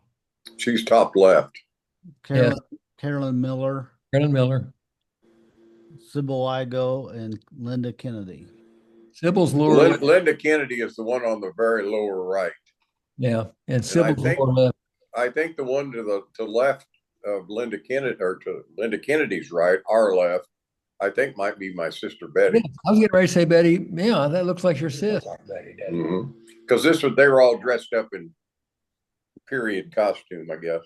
She's top left. Carolyn Miller, Carolyn Miller. Sybil Igo, and Linda Kennedy. Sybil's lower left. Linda Kennedy is the one on the very lower right. Yeah, and I Sybil's think- lower left. I think the one to the left of Linda Kennedy, or to Linda Kennedy's right, our left, I think might be my sister Betty. Yeah, I was getting ready to say, Betty, yeah, that looks like your sis. Like Betty did. Because they were all dressed up in period costume, I guess.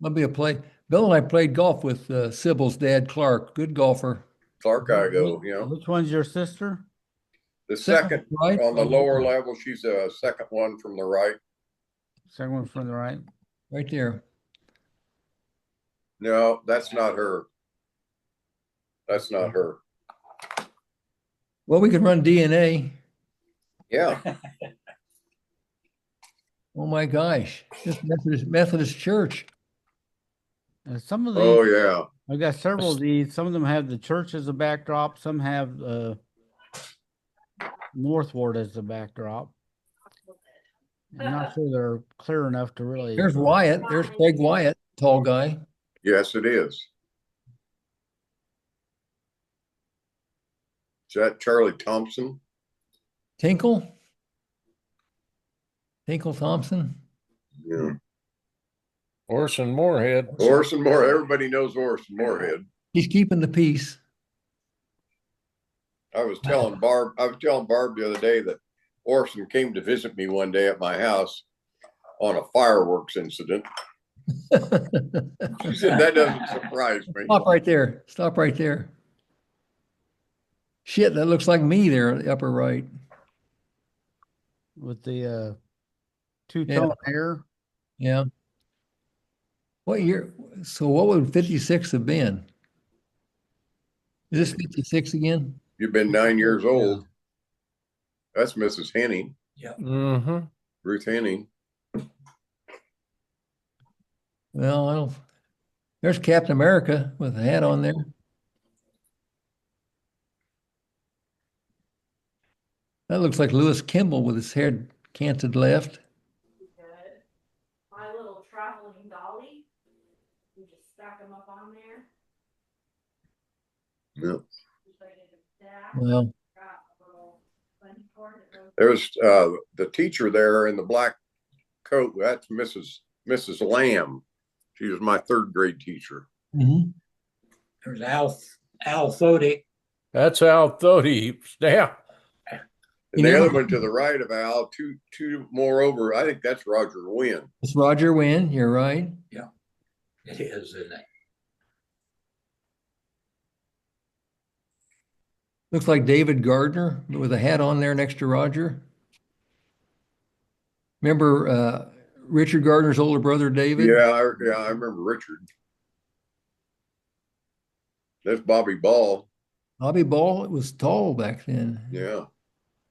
Might be a play. Bill and I played golf with Sybil's dad, Clark. Good golfer. Clark Igo, you know. Which one's your sister? The second right? on the lower level, she's a second one from the right. Second one from the right. Right there. No, that's not her. That's not her. Well, we could run DNA. Yeah. Oh my gosh. This Methodist Church. And some of these, Oh yeah. I've got several of these. Some of them have the church as a backdrop. Some have Northward as the backdrop. I'm not sure they're clear enough to really. There's Wyatt. There's Craig Wyatt, tall guy. Yes, it is. Is that Charlie Thompson? Tinkle Thompson. Yeah. Orson Moorhead. Orson Moore. Everybody knows Orson Moorhead. He's keeping the peace. I was telling Barb the other day that Orson came to visit me one day at my house on a fireworks incident. She said, that doesn't surprise me. Stop right there. Stop right there. Shit, that looks like me there in the upper right. With the two-tone hair. Yeah. What year? So what would 56 have been? Is this 56 again? You've been 9 years old. That's Mrs. Henning, Mm-hmm. Ruth Henning. Well, I don't. There's Captain America with a hat on there. That looks like Lewis Kimball with his hair canted left. Good. My little traveling dolly. You just stack them up on there. Yeah. Just ready to stack. Well, Got a little bunny cord that goes- There's the teacher there in the black coat. That's Mrs. Lamb. She was my third grade teacher. mhm. There's Al Thody. That's Al Thody. Yeah. And You the know- other one to the right of Al, two more over, I think that's Roger Wynn. It's Roger Wynn. You're right. It is, isn't it? Looks like David Gardner with a hat on there next to Roger. Remember Richard Gardner's older brother, David? Yeah, I remember Richard. That's Bobby Ball. Bobby Ball was tall back then. Yeah.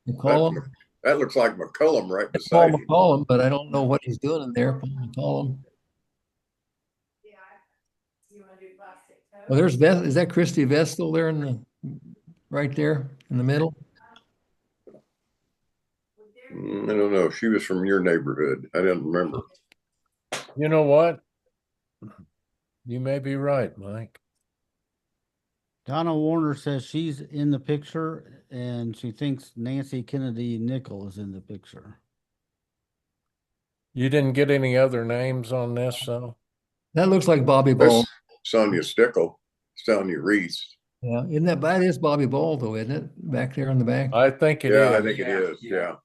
McCollum. That looks like McCullum right Paul beside him. McCollum, but I don't know what he's doing in there. Paul McCollum. Yeah. You wanna do plastic toe? Well, there's Is that Christy Vestal there in the right there in the middle? I don't know. She was from your neighborhood. I didn't remember. You know what? You may be right, Mike. Donna Warner says she's in the picture and she thinks Nancy Kennedy Nickel is in the picture. You didn't get any other names on this, so That looks like Bobby Ball. This Sonia Stickle, Sonia Reese. Yeah, isn't that is Bobby Ball though, isn't it? Back there in the back. I think it Yeah, I is. think it Yeah, is. yeah. Yeah.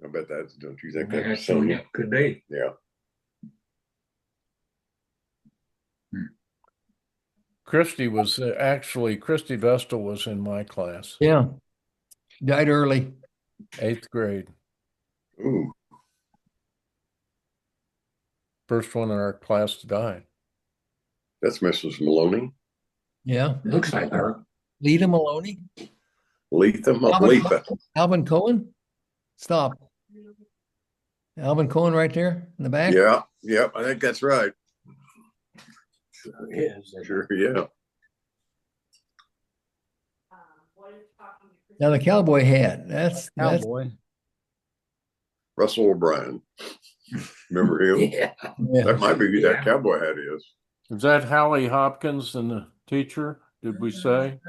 I bet that's, don't you think Yeah, that's Sonia? could be. Yeah. Christy was actually, Christy Vestal was in my class, Yeah. Died early. 8th grade. Ooh, First one in our class to die. that's Mrs. Maloney. Yeah. Looks like her. Lita Maloney. Letha. Alvin Cohen. Stop. Alvin Cohen right there in the back. Yeah, yep, I think that's right. Is. Sure, yeah. What is talking to Now the cowboy hat. That's Cowboy. Russell O'Brien. Remember him? Yeah. yeah. That might be who Yeah. that cowboy hat is. Is that Hallie Hopkins and the teacher? Did we say?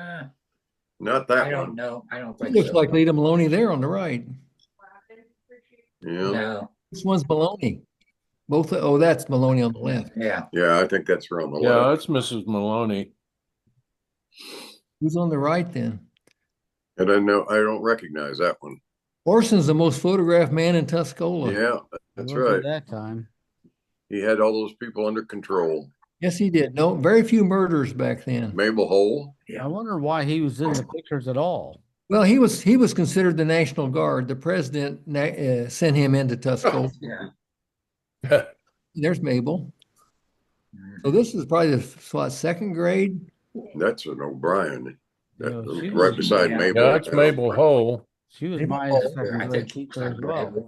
Not I that don't one. know. I don't He think looks so. like Lita Maloney there on the right. Yeah, No. This one's Maloney. Both. Oh, that's Maloney on the left. Yeah. yeah, I think that's her on the Yeah, left. that's Mrs. Maloney. Who's on the right then? And I don't recognize that one. Orson's the most photographed man in Tuscola. Yeah, that's Wasn't right. That time. He had all those people under control. Yes, he did. No, very few murders back then. Mabel Hole. I wonder why he was in the pictures at all. Well, he was considered the National Guard. The president sent him into Tuscola. Yeah. There's Mabel. So this is probably the second grade. That's an O'Brien. That, Yeah, she right was- beside yeah. Mabel. Yeah, that's Mabel Hull. She was Maybe my all- second I grade think teacher as well.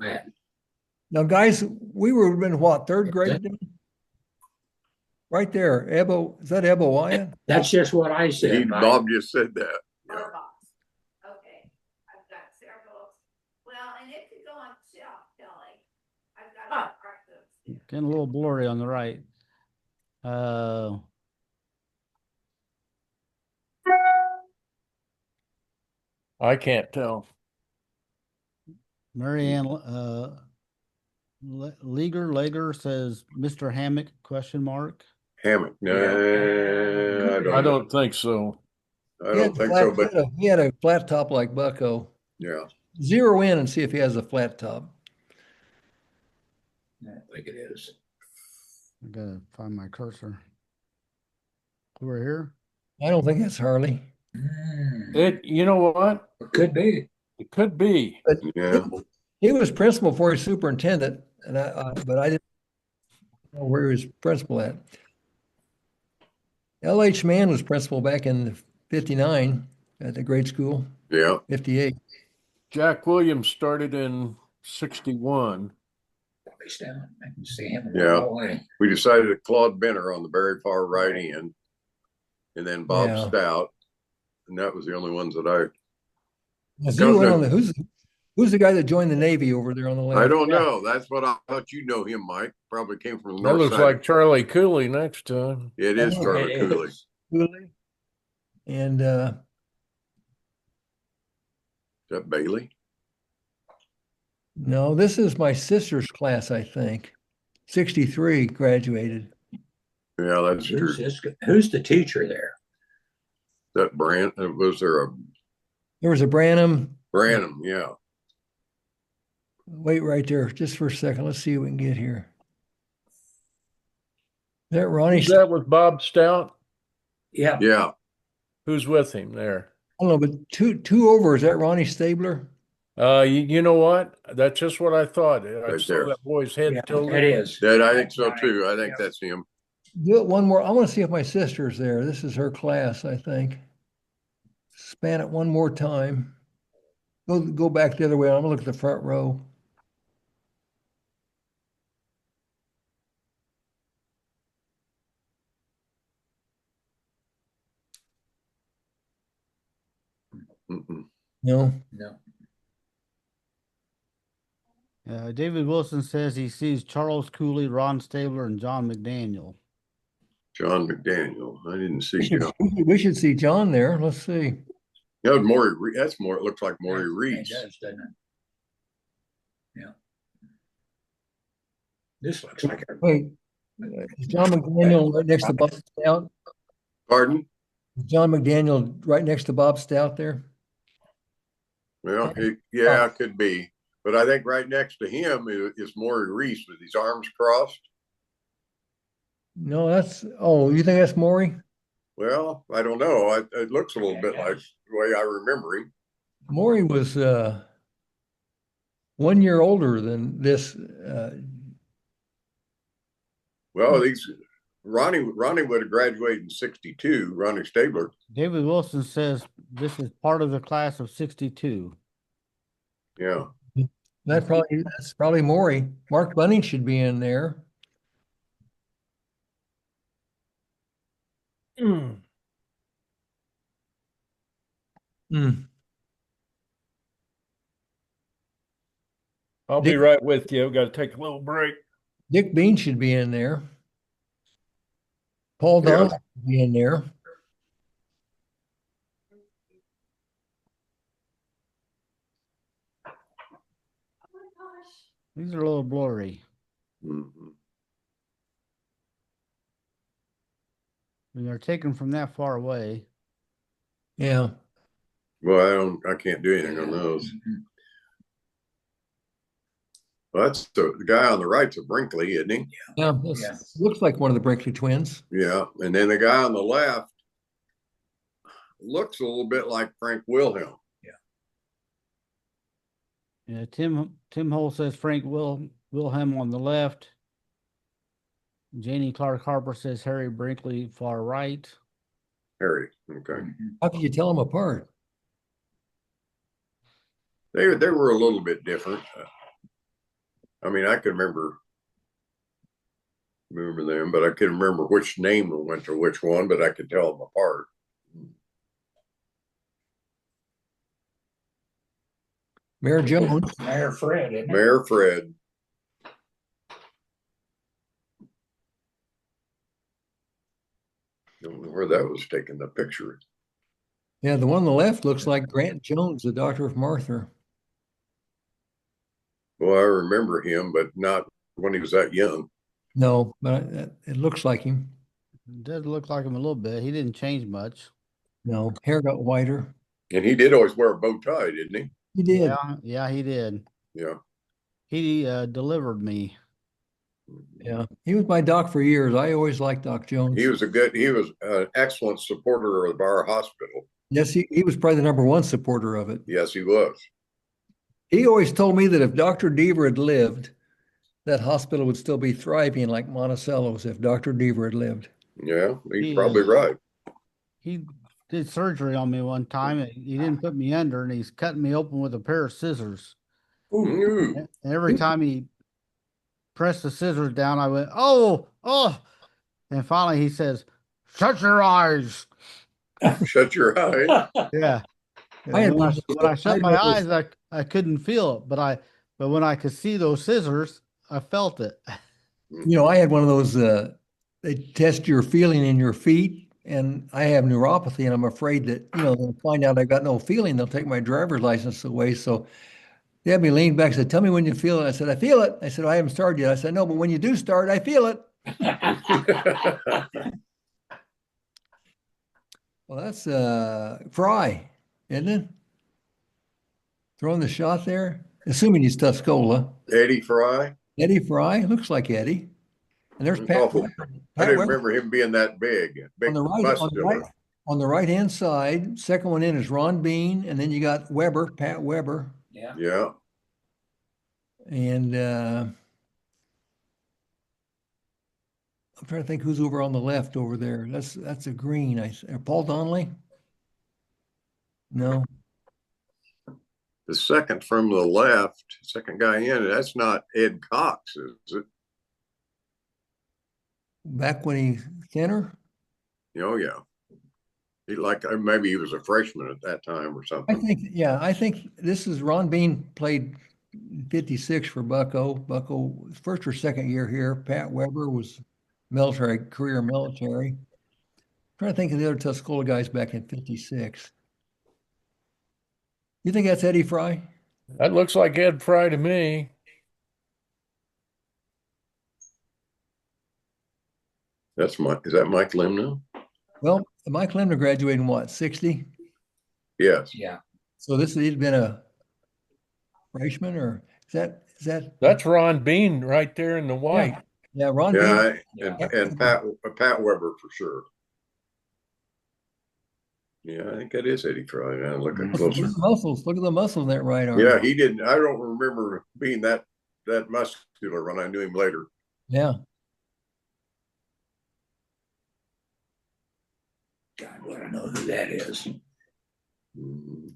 Now, guys, we were in what, third grade? then? Right there, Ebo. Is that Ebo Wyatt? That's just what I said. Mike. Bob just said that. Yeah. Okay, I've got several, well, and it could go on shelf, Kelly. I've got to mark those. Getting a little blurry on the right. I can't tell. Marianne Leger says Mr. Hammock question mark. Hammock. No, I don't think so. I don't think so, but He had a flat top like Bucko. yeah. Zero in and see if he has a flat top. I don't think it is. I gotta find my cursor. Over here. I don't think that's Harley. You know what? It could be. It could be. But Yeah. he was principal before he was superintendent, and but I didn't know where he was principal at. L.H. Mann was principal back in '59 at the grade school, Yeah. '58. Jack Williams started in 61. He's down. I can see him. Yeah. all the way. We decided Claude Benner on the very far right end, and then Bob Yeah. Stout, and that was the only ones that I. Zero in on who's the guy that joined the Navy over there on the left? I don't know. That's what I thought. You know him, Mike. Probably came from the That north looks side. like Charlie Cooley next to him. It is Yeah, Charlie It Cooley. is. Cooley. And Is that Bailey? no, this is my sister's class, I think. 63 graduated. Yeah, that's true. Who's the teacher there? That Brand was there a There was a Branham. Branham? Yeah. Wait right there just for a second. Let's see what we can get here. Is that Ronnie? Is that with Bob Stout? Yeah. Yeah. Who's with him there? I don't know, but two over. Is that Ronnie Stabler? You know what? That's just what I thought. I Right saw there. that boy's head Yeah, tilted. it is. That I think so too. I think that's him. Do it one more. I want to see if my sister's there. This is her class, I think. Span it one more time. Go back the other way. I'm gonna look at the front row. Mm-mm. No. No. David Wilson says he sees Charles Cooley, Ron Stabler, and John McDaniel. John McDaniel. I didn't see We should, John. we should see John there. Let's see. That was Maury. That's more. It looks like Maury It Reese. does, doesn't it? Yeah. This looks like a Wait, is John McDaniel right next to Bob Stout? Pardon? Is John McDaniel right next to Bob Stout there? Well, yeah, it could be. But I think right next to him is Maury Reese with his arms crossed. No, oh, you think that's Maury? Well, I don't know. It looks a little bit like the way I remember him. Maury was 1 year older than this. Well, Ronnie would have graduated in 62, Ronnie Stabler. David Wilson says this is part of the class of 62. Yeah. That's probably Maury. Mark Bunning should be in there. Hmm. I'll be right with you. Got to take a little break. Dick Bean should be in there. Paul Don should be in there. These are a little blurry. Mm-hmm. When they're taken from that far away. Yeah. Well, I can't do anything on those. Well, that's the guy on the right's a Brinkley, isn't he? Yeah. Looks like one of the Brinkley twins. Yeah. And then the guy on the left looks a little bit like Frank Wilhelm. Yeah, Tim Hole says Frank Wilhelm on the left. Janie Clark Harper says Harry Brinkley far right. Harry. Okay. How can you tell them apart? They were a little bit different. I mean, I could remember them, but I couldn't remember which name went to which one, but I could tell them apart. Mayor Jones. Mayor Fred, isn't it? Mayor Fred. Don't know where that was taking the picture. Yeah, the one on the left looks like Grant Jones, the Doctor of Martha. Well, I remember him, but not when he was that young. No, but it looks like him. It does look like him a little bit. He didn't change much. No, hair got whiter. And he did always wear a bow tie, didn't he? He did. Yeah, he did. Yeah. He delivered me. Yeah, he was my doc for years. I always liked Doc Jones. He was an excellent supporter of our hospital. Yes, he was probably the #1 supporter of it. Yes, he was. He always told me that if Dr. Deaver had lived, that hospital would still be thriving like Monticello's if Dr. Deaver had lived. Yeah, he's probably right. He did surgery on me one time. And he didn't put me under, and he's cutting me open with a pair of scissors. Ooh. And every time he pressed the scissors down, I went, oh. And finally he says, shut your eyes. Shut your eyes. Yeah. When I shut my eyes, I couldn't feel it, but when I could see those scissors, I felt it. You know, I had one of those, they test your feeling in your feet, and I have neuropathy, and I'm afraid that, they'll find out I got no feeling. They'll take my driver's license away. So they had me lean back and said, tell me when you feel it. I said, I feel it. I said, I haven't started yet. I said, no, but when you do start, I feel it. Well, that's Fry, isn't it? Throwing the shot there, assuming he's Tuscola. Eddie Fry. Eddie Fry, looks like Eddie. And there's Pat Weber. I didn't remember him being that big On the right-hand side, second one in is Ron Bean, and then you got Pat Weber. Yeah. Yeah. And I'm trying to think who's over on the left over there. That's a green. Paul Donnelly? No. The second from the left, second guy in, that's not Ed Cox, is it? Back when he's thinner? Oh, yeah. Maybe he was a freshman at that time or something. I think this is Ron Bean played 56 for Bucko. Bucko, first or second year here. Pat Weber was military, career military. Trying to think of the other Tuscola guys back in 56. You think that's Eddie Fry? That looks like Ed Fry to me. Is that Mike Limno? Well, Mike Lemner graduated in what, 60? Yes. Yeah. So he'd been a freshman, or is that That's Ron Bean right there in the white. yeah, Ron Yeah, Bean. and Pat Weber for sure. Yeah, I think that is Eddie Fry. Now looking Look at closer. the muscles. Look at the muscle in that right arm. Yeah, he didn't. I don't remember being that muscular when I knew him later. Yeah. God, I don't know who that is. Mhm.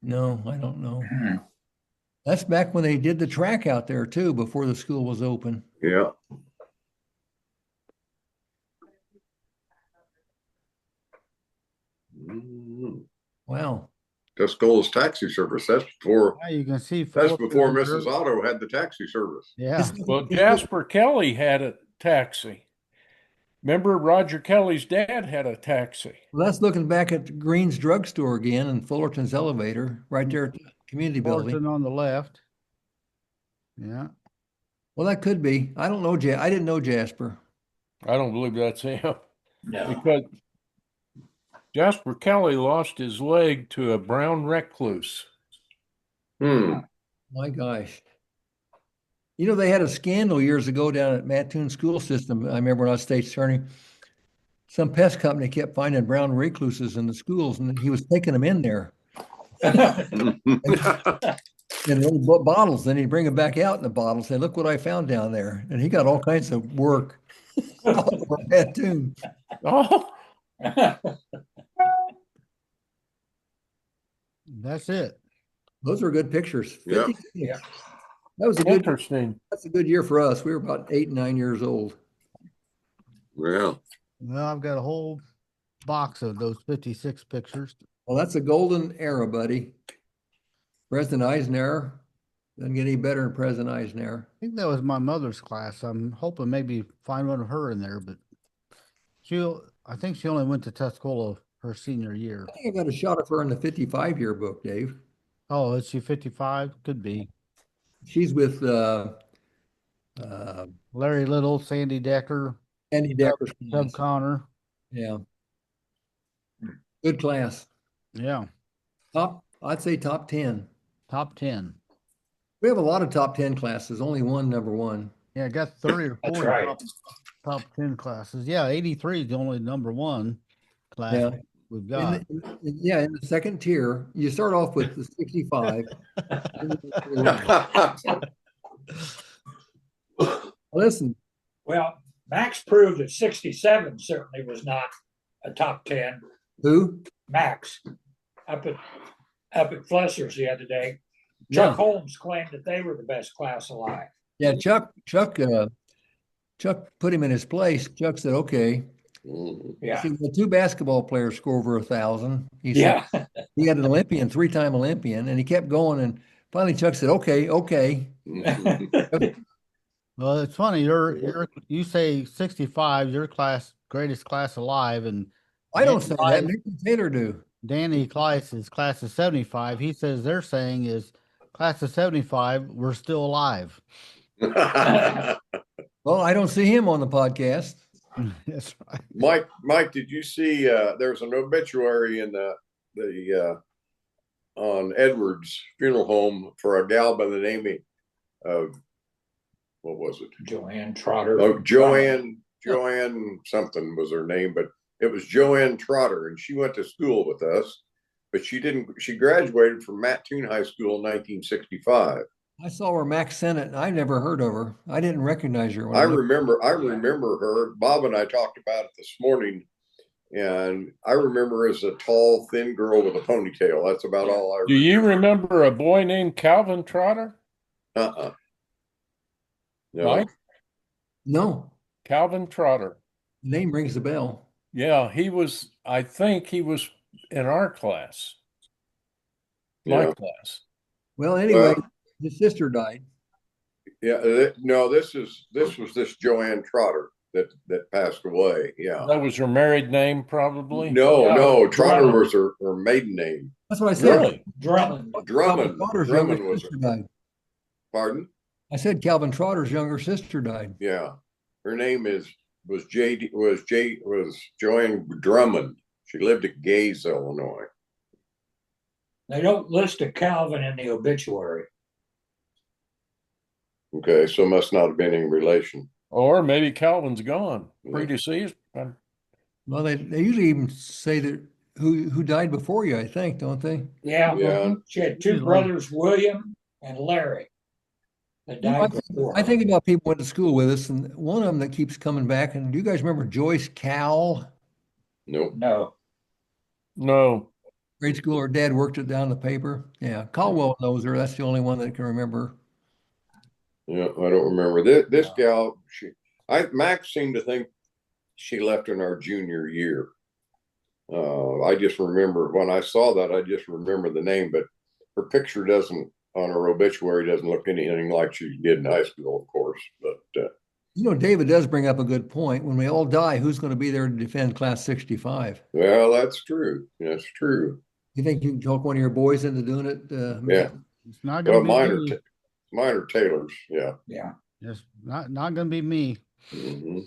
No, I don't know. That's back when they did the track out there too, before the school was open. Yeah. Mhm. Wow. Tuscola's taxi service. That's before. Yeah, you can see. That's Fullerton before under- Mrs. Otto had the taxi service. Yeah. Well, Jasper Kelly had a taxi. Remember, Roger Kelly's dad had a taxi. Well, that's looking back at Green's drugstore again and Fullerton's elevator right there at the community building. Fullerton on the left. Yeah. Well, that could be. I don't know. I didn't know Jasper. I don't believe that's him No. because Jasper Kelly lost his leg to a brown recluse. Hmm. My gosh. You know, they had a scandal years ago down at Mattoon School System. I remember when I was state's attorney, some pest company kept finding brown recluses in the schools, and he was taking them in there in little bottles. Then he'd bring them back out in the bottle, say, "Look what I found down there." And he got all kinds of work all over Mattoon. Oh, That's it. Those were good pictures. Yeah. 56. Yeah. That was a good. interesting. That's a good year for us. We were about 8 and 9 years old. Yeah. Well, I've got a whole box of those 56 pictures. Well, that's a golden era, buddy. President Eisenhower doesn't get any better than President Eisenhower. I think that was my mother's class. I'm hoping maybe find one of her in there, but I think she only went to Tuscola her senior year. I think I got a shot of her in the 55 yearbook, Dave. Oh, is she 55? Could be. She's with Larry Little, Sandy Decker, Andy Decker's Dub class. Connor. Yeah. Good class. Yeah. I'd say top 10. Top 10. We have a lot of top 10 classes, only one number one. Yeah, I got 30 or That's 40 right. top 10 classes. Yeah, 83 is the only number one class Yeah. we've got. In the second tier, you start off with the 65. Listen, Well, Max proved that 67 certainly was not a top 10. who? Max up at Flesser's the other day. Yeah. Chuck Holmes claimed that they were the best class alive. Yeah, Chuck put him in his place. Chuck said, "Okay." Mhm. Yeah. See, the two basketball players score over 1,000. He said Yeah. he had an Olympian, 3-time Olympian, and he kept going. And finally, Chuck said, "Okay." Well, it's funny. You say 65, your greatest class alive, and I don't say that. Danny Nick and Taylor do. Danny Kleiss' class of 75. He says they're saying is class of 75, we're still alive. Well, I don't see him on the podcast. That's right. Mike, did you see? There's an obituary in the on Edwards Funeral Home for a gal by the name of what was it? Joanne Trotter. Oh, Joanne something was her name, but it was Joanne Trotter, and she went to school with us, but she didn't. She graduated from Mattoon High School in 1965. I saw her Max Sennett, and I never heard of her. I didn't recognize her. I remember her. Bob and I talked about it this morning, and I remember her as a tall, thin girl with a ponytail. That's about all I Do you remember a boy named Calvin Trotter? No. Mike? No, Calvin Trotter. the name rings a bell. Yeah, I think he was in our class. My Yeah. class. Well, anyway, Well- his sister died. Yeah, no, this was this Joanne Trotter that passed away. Yeah. That was her married name, probably? No, Yeah, no, Trotter Drummond. was her maiden name. That's what I said. Really? Drummond. Drummond. Trotter's Drummond younger was sister died. pardon? I said Calvin Trotter's younger sister died. Yeah. Her name was Joanne Drummond. She lived at Gaze, Illinois. They don't list a Calvin in the obituary. Okay, so must not have been any relation. Or maybe Calvin's gone, predeceased. Well, they usually even say that who died before you, I think, don't they? Yeah. Yeah. She had two brothers, William and Larry, that You know, died before I her. think about people who went to school with us, and one of them that keeps coming back. And do you guys remember Joyce Cowell? Nope. No. No. Grade school. Her dad worked it down the paper. Yeah, Caldwell knows her. That's the only one that can remember. Yeah, I don't remember this gal. Max seemed to think she left in our junior year. I just remember when I saw that, I just remember the name, but her picture doesn't on her obituary doesn't look anything like she did in high school, of course. But You know, David does bring up a good point. When we all die, who's going to be there to defend Class 65? well, that's true. That's true. You think you can talk one of your boys into doing it? Yeah. Matt? It's not Well, gonna be me. mine are Taylor's. Yeah. Yeah. It's not gonna be me. Mhm.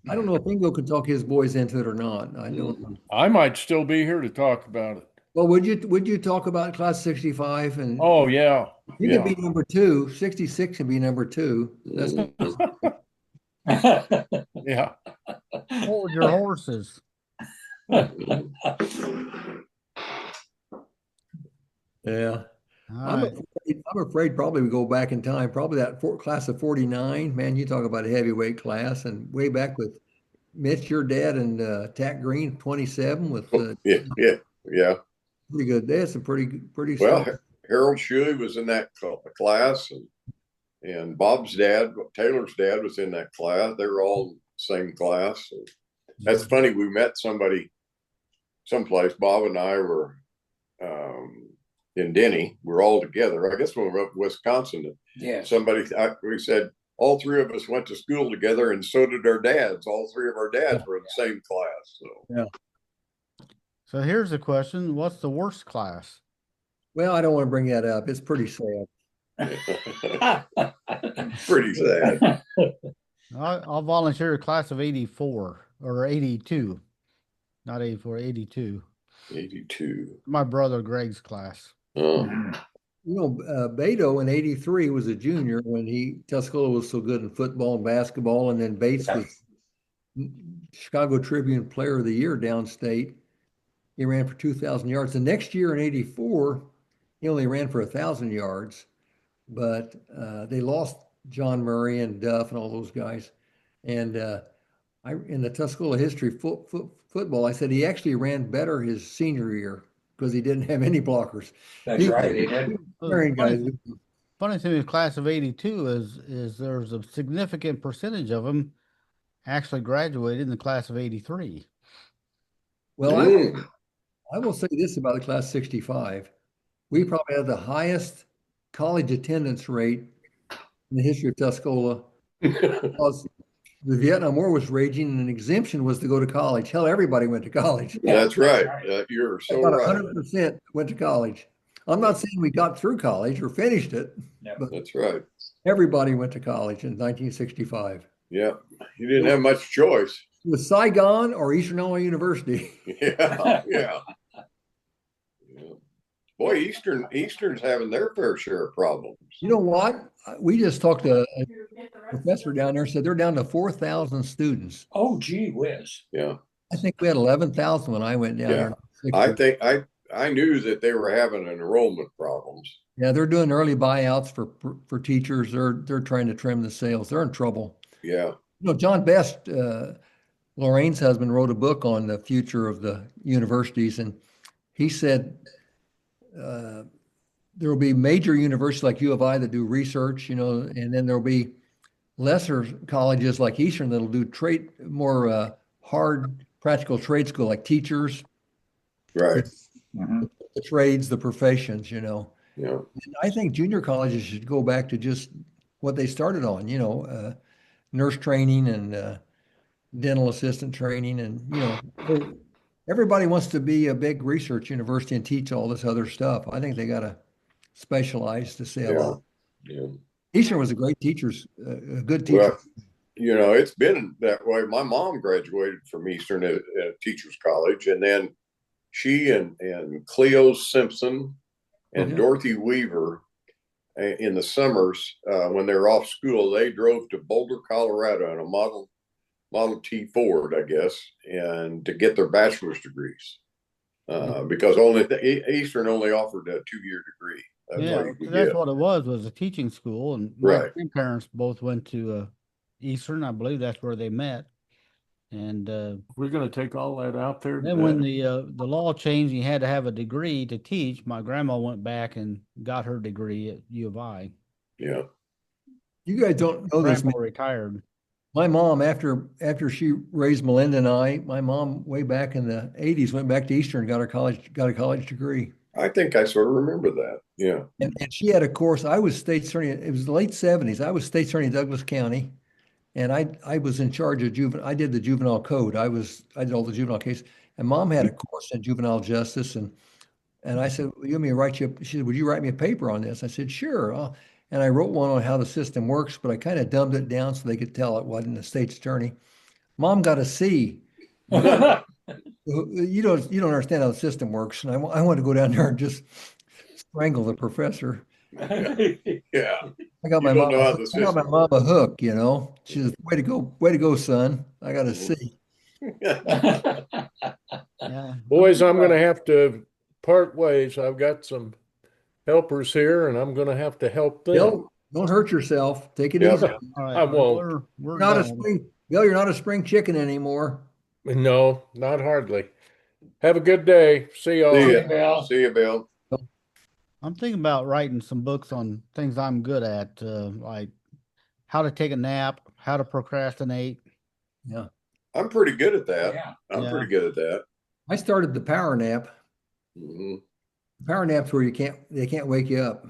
I don't know if Ingo could talk his boys into it or not. I don't know. I might still be here to talk about it. Well, would you talk about Class 65? And Oh, yeah. you yeah. can be number 2. 66 can be number 2. That's Yeah. Hold your horses. yeah. All I'm right. afraid probably we go back in time. Probably that class of 49. Man, you talk about a heavyweight class, and way back with Mitch, your dad, and Tack Green, 27 with Yeah. pretty good. They had some pretty Well, strong. Harold Shuey was in that class, and Bob's dad, Taylor's dad, was in that class. They were all in the same class. And that's funny. We met somebody someplace. Bob and I were in Denny. We were all together. I guess when we were up in Wisconsin. Yes. We said all three of us went to school together, and so did our dads. All three of our dads were in the same class. So So here's the question: what's the worst class? Well, I don't want to bring that up. It's pretty sad. pretty sad. I'll volunteer a class of 84 or 82, not 84, 82. 82. My brother Greg's class. Oh. You know, Beto in 83 was a junior when Tuscola was so good in football and basketball, and then Bates was Chicago Tribune Player of the Year downstate. He ran for 2,000 yards. The next year in 84, he only ran for 1,000 yards, but they lost John Murray and Duff and all those guys. And in the Tuscola history football, I said he actually ran better his senior year because he didn't have any blockers. That's right. He did. Funny thing with class of 82 is there's a significant percentage of them actually graduated in the class of 83. Well, I will say this about the class 65. We probably had the highest college attendance rate in the history of Tuscola because the Vietnam War was raging and an exemption was to go to college. Hell, everybody went to college. That's right. You're so About right. 100% went to college. I'm not saying we got through college or finished it, but That's right. everybody went to college in 1965. Yeah. You didn't have much choice. It was Saigon or Eastern Illinois University. Yeah. Boy, Eastern's having their fair share of problems. You know what? We just talked to a professor down there, said they're down to 4,000 students. Oh, gee whiz. Yeah. I think we had 11,000 when I went down there. I think I knew that they were having enrollment problems. Yeah, they're doing early buyouts for teachers. They're trying to trim the sales. They're in trouble. Yeah. You know, John Best, Lorraine's husband, wrote a book on the future of the universities, and he said there will be major universities like U of I that do research, you know, and then there'll be lesser colleges like Eastern that'll do more hard practical trade school like teachers, Right. the trades, the professions, you know. Yeah. And I think junior colleges should go back to just what they started on, you know, nurse training and dental assistant training, and everybody wants to be a big research university and teach all this other stuff. I think they got to specialize to say a Yeah. lot. Yeah. Eastern was a great teacher, a good teacher. Well, it's been that way. My mom graduated from Eastern at Teachers College, and then she and Cleo Simpson and Okay. Dorothy Weaver in the summers when they were off school, they drove to Boulder, Colorado in a Model T Ford, I guess, and to get their bachelor's degrees because Eastern only offered a 2-year degree. That's all you could that's get. what it was a teaching school, and my Right. grandparents both went to Eastern. I believe that's where they met. And We're going to take all that out there. then when the law changed, you had to have a degree to teach. My grandma went back and got her degree at U of I. Yeah. You guys don't know this. Grandpa retired. My mom, after she raised Melinda and I, my mom way back in the 80s went back to Eastern and got a college degree. I think I sort of remember that. Yeah. And she had a course. I was state attorney. It was the late 70s. I was state attorney in Douglas County, and I was in charge of juvenile. I did the juvenile code. I did all the juvenile cases. And mom had a course in juvenile justice, and I said, well, you want me to write you? She said, would you write me a paper on this? I said, sure. And I wrote one on how the system works, but I kind of dumbed it down so they could tell it wasn't a state's attorney. Mom got a C. You don't understand how the system works, and I want to go down there and just strangle the professor. Yeah. I got my You don't mom. know how I the got my system mom a hook. She says, way to go, son. I got a C. Yeah. Boys, I'm going to have to part ways. I've got some helpers here, and I'm going to have to help them. Bill, don't hurt yourself. Take it Yeah. easy. All right. I won't. We're Not a done. Bill, you're not a spring chicken anymore. No, not hardly. Have a good day. See y'all. See Okay, Bill. ya. See you, Bill. I'm thinking about writing some books on things I'm good at, like how to take a nap, how to procrastinate. Yeah. I'm pretty good at that. Yeah. I'm Yeah. pretty good at that. I started the power nap. Mhm. Power naps where they can't wake you up.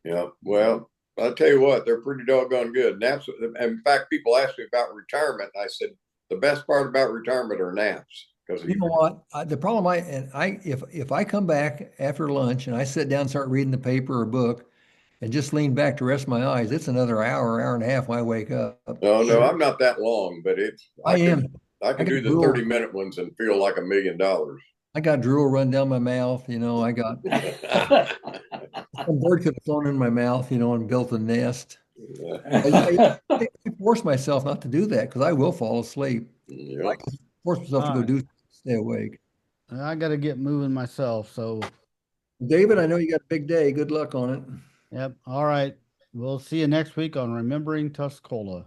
Yeah. Well, I'll tell you what, they're pretty doggone good. Naps. In fact, people ask me about retirement. And I said, the best part about retirement are naps. Because You know what? The problem if I come back after lunch and I sit down and start reading the paper or book and just lean back to rest my eyes, it's another hour and a half when I wake up. no, I'm not that long, but I am. I can I do can the rule. 30-minute ones and feel like $1 million. I got drool run down my mouth. I got some bird could have flown in my mouth, and built a nest. I force myself not to do that because I will fall asleep. Yeah. I force myself to go do stay awake. I got to get moving myself. So, David, I know you got a big day. Good luck on it. yep. All right. We'll see you next week on Remembering Tuscola.